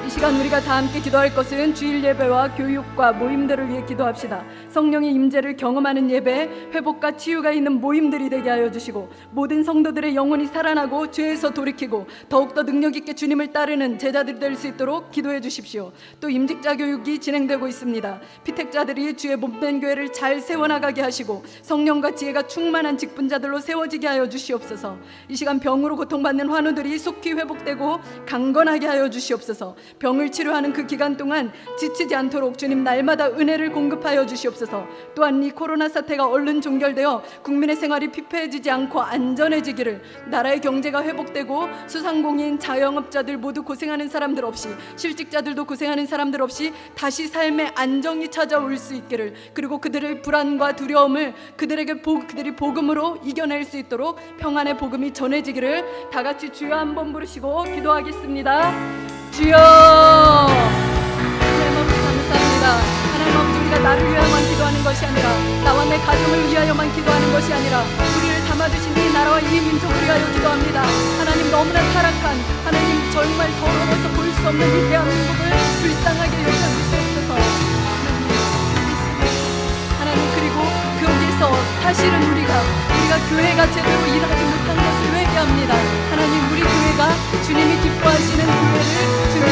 이 시간 우리가 다 함께 기도할 것은 주일 예배와 교육과 모임들을 위해 기도합시다. 성령의 임재를 경험하는 예배, 회복과 치유가 있는 모임들이 되게 하여 주시고 모든 성도들의 영혼이 살아나고 죄에서 돌이키고 더욱더 능력 있게 주님을 따르는 제자들이 될 수 있도록 기도해 주십시오. 또 임직자 교육이 진행되고 있습니다. 피택자들이 주의 몸된 교회를 잘 세워나가게 하시고 성령과 지혜가 충만한 직분자들로 세워지게 하여 주시옵소서. 이 시간 병으로 고통받는 환우들이 속히 회복되고 강건하게 하여 주시옵소서. 병을 치료하는 그 기간 동안 지치지 않도록 주님 날마다 은혜를 공급하여 주시옵소서. 또한 이 코로나 사태가 얼른 종결되어 국민의 생활이 피폐해지지 않고 안전해지기를, 나라의 경제가 회복되고 수상공인, 자영업자들 모두 고생하는 사람들 없이, 실직자들도 고생하는 사람들 없이 다시 삶의 안정이 찾아올 수 있기를, 그리고 그들의 불안과 두려움을 그들이 복음으로 이겨낼 수 있도록 평안의 복음이 전해지기를 다 같이 주여 한번 부르시고 기도하겠습니다. 주여. 하나님 아버지 감사합니다. 하나님 아버지, 우리가 나를 위하여만 기도하는 것이 아니라 나와 내 가정을 위하여만 기도하는 것이 아니라 우리를 담아주신 이 나라와 이 민족을 위하여 기도합니다. 하나님 너무나 타락한, 하나님 정말 더러워서 볼 수 없는 이 대한민국을 불쌍하게 여겨주시옵소서. 하나님, 그리고 거기서 사실은 우리가 교회가 제대로 일하지 못한 것을 회개합니다. 하나님, 우리 교회가 주님이 기뻐하시는 교회를 주님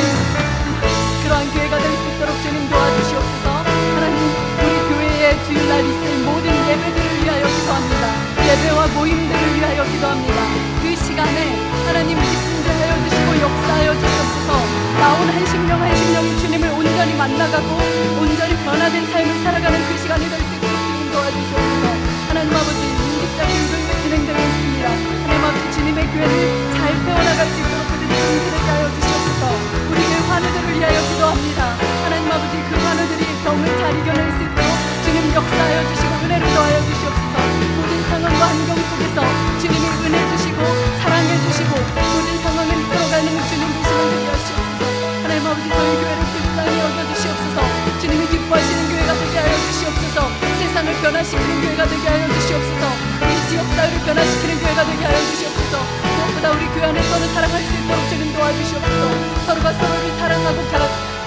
그러한 교회가 될 수 있도록 주님 도와주시옵소서. 하나님, 우리 교회의 주일날 있을 모든 예배들을 위하여 기도합니다. 예배와 모임들을 위하여 기도합니다. 그 시간에 하나님 기쁨하여 주시고 역사하여 주시옵소서. 나온 한 심령 한 심령이 주님을 온전히 만나가고 온전히 변화된 삶을 살아가는 그 시간이 될 수 있도록 주님 도와주시옵소서. 하나님 아버지, 임직자 교육을 진행되고 있습니다. 하나님 아버지, 주님의 교회를 잘 세워나갈 수 있도록 그들이 힘들게 하여 주시옵소서. 우리 교회 환우들을 위하여 기도합니다. 하나님 아버지, 그 환우들이 병을 잘 이겨낼 수 있도록 주님 역사하여 주시고 은혜를 더하여 주시옵소서. 모든 상황과 환경 속에서 주님이 은혜 주시고 사랑해 주시고 모든 상황을 이끌어가는 주님 되시는 줄 여시옵소서. 하나님 아버지, 저희 교회를 불쌍히 여겨주시옵소서. 주님이 기뻐하시는 교회가 되게 하여 주시옵소서. 세상을 변화시키는 교회가 되게 하여 주시옵소서. 우리 지역사회를 변화시키는 교회가 되게 하여 주시옵소서. 무엇보다 우리 교회 안에 서로 사랑할 수 있도록 주님 도와주시옵소서. 서로가 서로를 사랑하고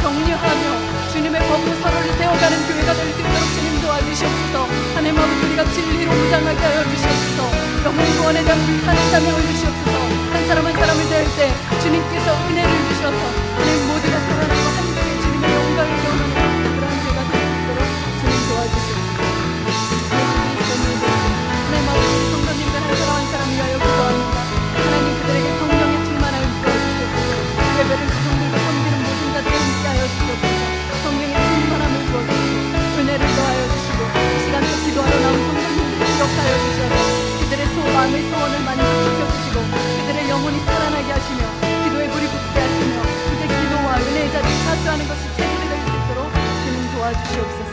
격려하며 주님의 법으로 서로를 세워가는 교회가 될 수 있도록 주님 도와주시옵소서. 하나님 아버지, 우리가 진리로 무장하게 하여 주시옵소서. 영혼 구원에 대한 불타는 사명을 주시옵소서. 한 사람 한 사람을 대할 때 주님께서 은혜를 주셔서 우리 모두가 서로나고 함께 주님의 영광을 경험하는 그런 교회가 될 수 있도록 주님 도와주시옵소서. 하나님 아버지, 성도님들 한 사람 한 사람 위하여 기도합니다. 하나님, 그들에게 성령의 충만함을 부어주시옵소서. 예배를 성도들과 섬기는 모든 자들을 함께 하여 주시옵소서. 성령의 충만함을 부어주시옵소서. 주시옵소서.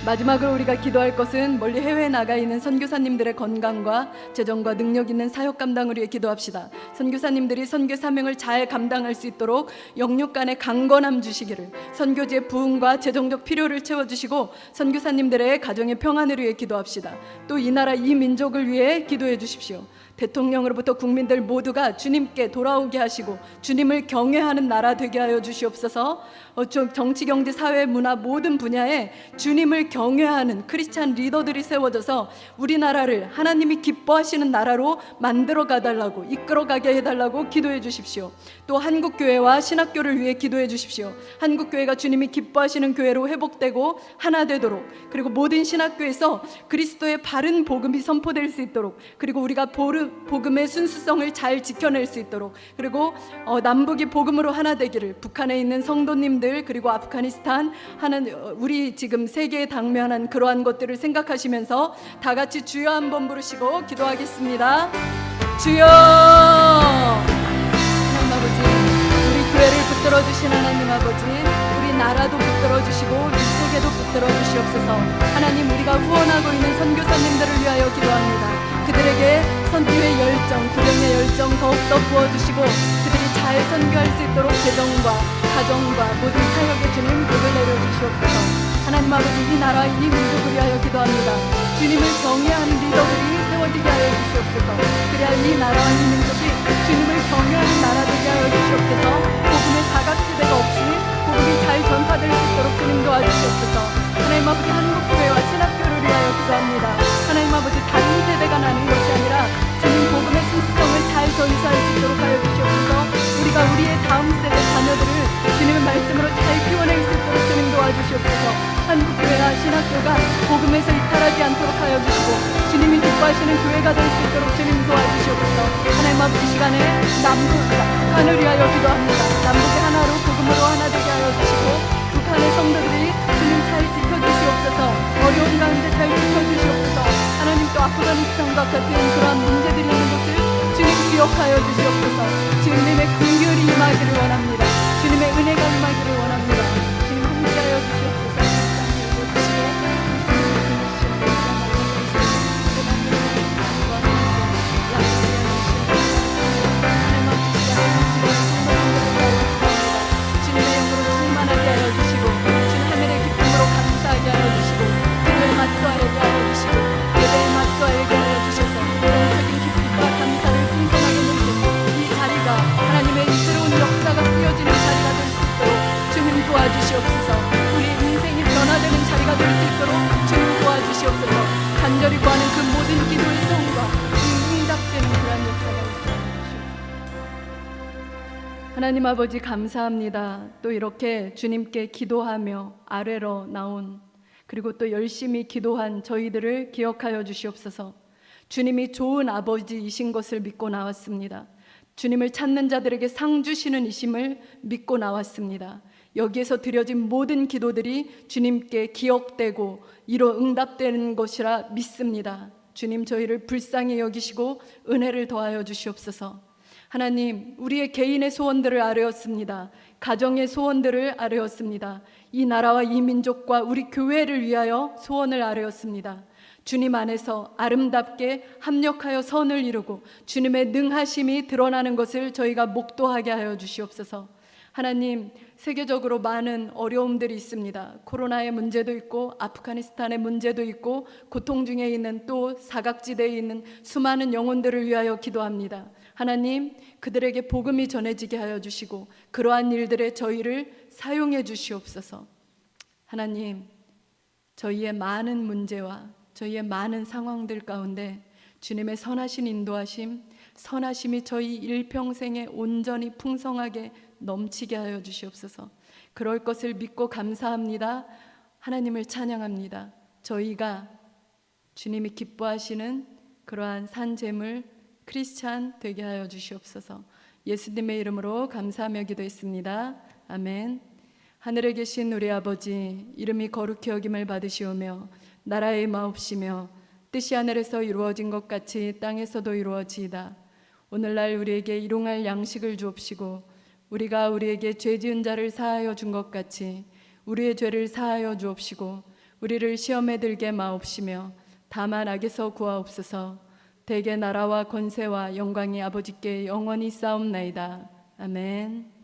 마지막으로 우리가 기도할 것은 멀리 해외에 나가 있는 선교사님들의 건강과 재정과 능력 있는 사역 감당을 위해 기도합시다. 선교사님들이 선교 사명을 잘 감당할 수 있도록 영육 간의 강건함 주시기를, 선교지의 부흥과 재정적 필요를 채워주시고 선교사님들의 가정의 평안을 위해 기도합시다. 또 이 나라 이 민족을 위해 기도해 주십시오. 대통령으로부터 국민들 모두가 주님께 돌아오게 하시고 주님을 경외하는 나라 되게 하여 주시옵소서. 정치, 경제, 사회, 문화 모든 분야에 주님을 경외하는 크리스찬 리더들이 세워져서 우리나라를 하나님이 기뻐하시는 나라로 만들어 가달라고, 이끌어 가게 해달라고 기도해 주십시오. 또 한국교회와 신학교를 위해 기도해 주십시오. 한국교회가 주님이 기뻐하시는 교회로 회복되고 하나 되도록, 그리고 모든 신학교에서 그리스도의 바른 복음이 선포될 수 있도록, 그리고 우리가 복음의 순수성을 잘 지켜낼 수 있도록, 그리고 남북이 복음으로 하나 되기를, 북한에 있는 성도님들 그리고 아프가니스탄 우리 지금 세계에 당면한 그러한 것들을 생각하시면서 다 같이 주여 한번 부르시고 기도하겠습니다. 주여. 하나님 아버지, 우리 교회를 붙들어 주신 하나님 아버지, 우리 나라도 붙들어 주시고 윗세계도 붙들어 주시옵소서. 하나님, 우리가 후원하고 있는 선교사님들을 위하여 기도합니다. 그들에게 선교의 열정, 구령의 열정 더욱더 부어주시고 그들이 잘 선교할 수 있도록 재정과 가정과 모든 사역에 주님 복을 내려주시옵소서. 하나님 아버지, 이 나라 이 민족을 위하여 기도합니다. 주님을 경외하는 리더들이 세워지게 하여 주시옵소서. 그래야 이 나라와 이 민족이 주님을 경외하는 나라 되게 하여 주시옵소서. 복음의 사각지대가 없이 복음이 잘 전파될 수 있도록 주님 도와주시옵소서. 하나님 아버지, 한국교회와 신학교를 위하여 기도합니다. 하나님 아버지, 다른 세대가 나는 것이 아니라 주님 복음의 순수성을 잘 전수할 수 있도록 하여 주시옵소서. 우리가 우리의 다음 세대 자녀들을 주님의 말씀으로 잘 키워낼 수 있도록 주님 도와주시옵소서. 한국교회와 신학교가 복음에서 이탈하지 않도록 하여 주시고 주님이 기뻐하시는 교회가 될 수 있도록 주님 도와주시옵소서. 하나님 아버지, 시간에 북한을 위하여 기도합니다. 남북이 하나로 복음으로 하나 되게 하여 주시고 북한의 성도들이 주님 잘 지켜주시옵소서. 어려운 가운데 잘 지켜주시옵소서. 하나님, 또 아프가니스탄과 같은 그러한 문제들이 있는 곳을 주님 기억하여 주시옵소서. 주님의 긍휼이 임하기를 원합니다. 주님의 은혜가 임하기를 원합니다. 주님 함께하여 주시옵소서. 주님의 영으로 충만하게 하여 주시고 주님 하늘의 기쁨으로 감사하게 하여 주시고 기도에 맞춰하게 하여 주시고 예배에 맞춰하게 하여 주셔서 영적인 기쁨과 감사를 풍성하게 누리는 이 자리가 하나님의 새로운 역사가 쓰여지는 자리가 될 수 있도록 주님 도와주시옵소서. 우리의 인생이 변화되는 자리가 될 수 있도록 주님 도와주시옵소서. 간절히 구하는 그 모든 기도의 성과 응답되는 그러한 역사가 있도록 하나님 아버지, 감사합니다. 또 이렇게 주님께 기도하며 아래로 나온, 그리고 또 열심히 기도한 저희들을 기억하여 주시옵소서. 주님이 좋은 아버지이신 것을 믿고 나왔습니다. 주님을 찾는 자들에게 상 주시는 이심을 믿고 나왔습니다. 여기에서 드려진 모든 기도들이 주님께 기억되고 이로 응답되는 것이라 믿습니다. 주님, 저희를 불쌍히 여기시고 은혜를 더하여 주시옵소서. 하나님, 우리의 개인의 소원들을 아뢰었습니다. 가정의 소원들을 아뢰었습니다. 이 나라와 이 민족과 우리 교회를 위하여 소원을 아뢰었습니다. 주님 안에서 아름답게 합력하여 선을 이루고 주님의 능하심이 드러나는 것을 저희가 목도하게 하여 주시옵소서. 하나님, 세계적으로 많은 어려움들이 있습니다. 코로나의 문제도 있고 아프가니스탄의 문제도 있고 고통 중에 있는 또 사각지대에 있는 수많은 영혼들을 위하여 기도합니다. 하나님, 그들에게 복음이 전해지게 하여 주시고 그러한 일들에 저희를 사용해 주시옵소서. 하나님, 저희의 많은 문제와 저희의 많은 상황들 가운데 주님의 선하신 인도하심, 선하심이 저희 일평생에 온전히 풍성하게 넘치게 하여 주시옵소서. 그럴 것을 믿고 감사합니다. 하나님을 찬양합니다. 저희가 주님이 기뻐하시는 그러한 산재물 크리스찬 되게 하여 주시옵소서. 예수님의 이름으로 감사하며 기도했습니다. 아멘. 하늘에 계신 우리 아버지, 이름이 거룩히 여김을 받으시오며 나라의 마옵시며 뜻이 하늘에서 이루어진 것 같이 땅에서도 이루어지이다. 오늘날 우리에게 일용할 양식을 주옵시고 우리가 우리에게 죄 지은 자를 사하여 준 것 같이 우리의 죄를 사하여 주옵시고 우리를 시험에 들게 마옵시며 다만 악에서 구하옵소서. 대개 나라와 권세와 영광이 아버지께 영원히 쌓옵나이다. 아멘.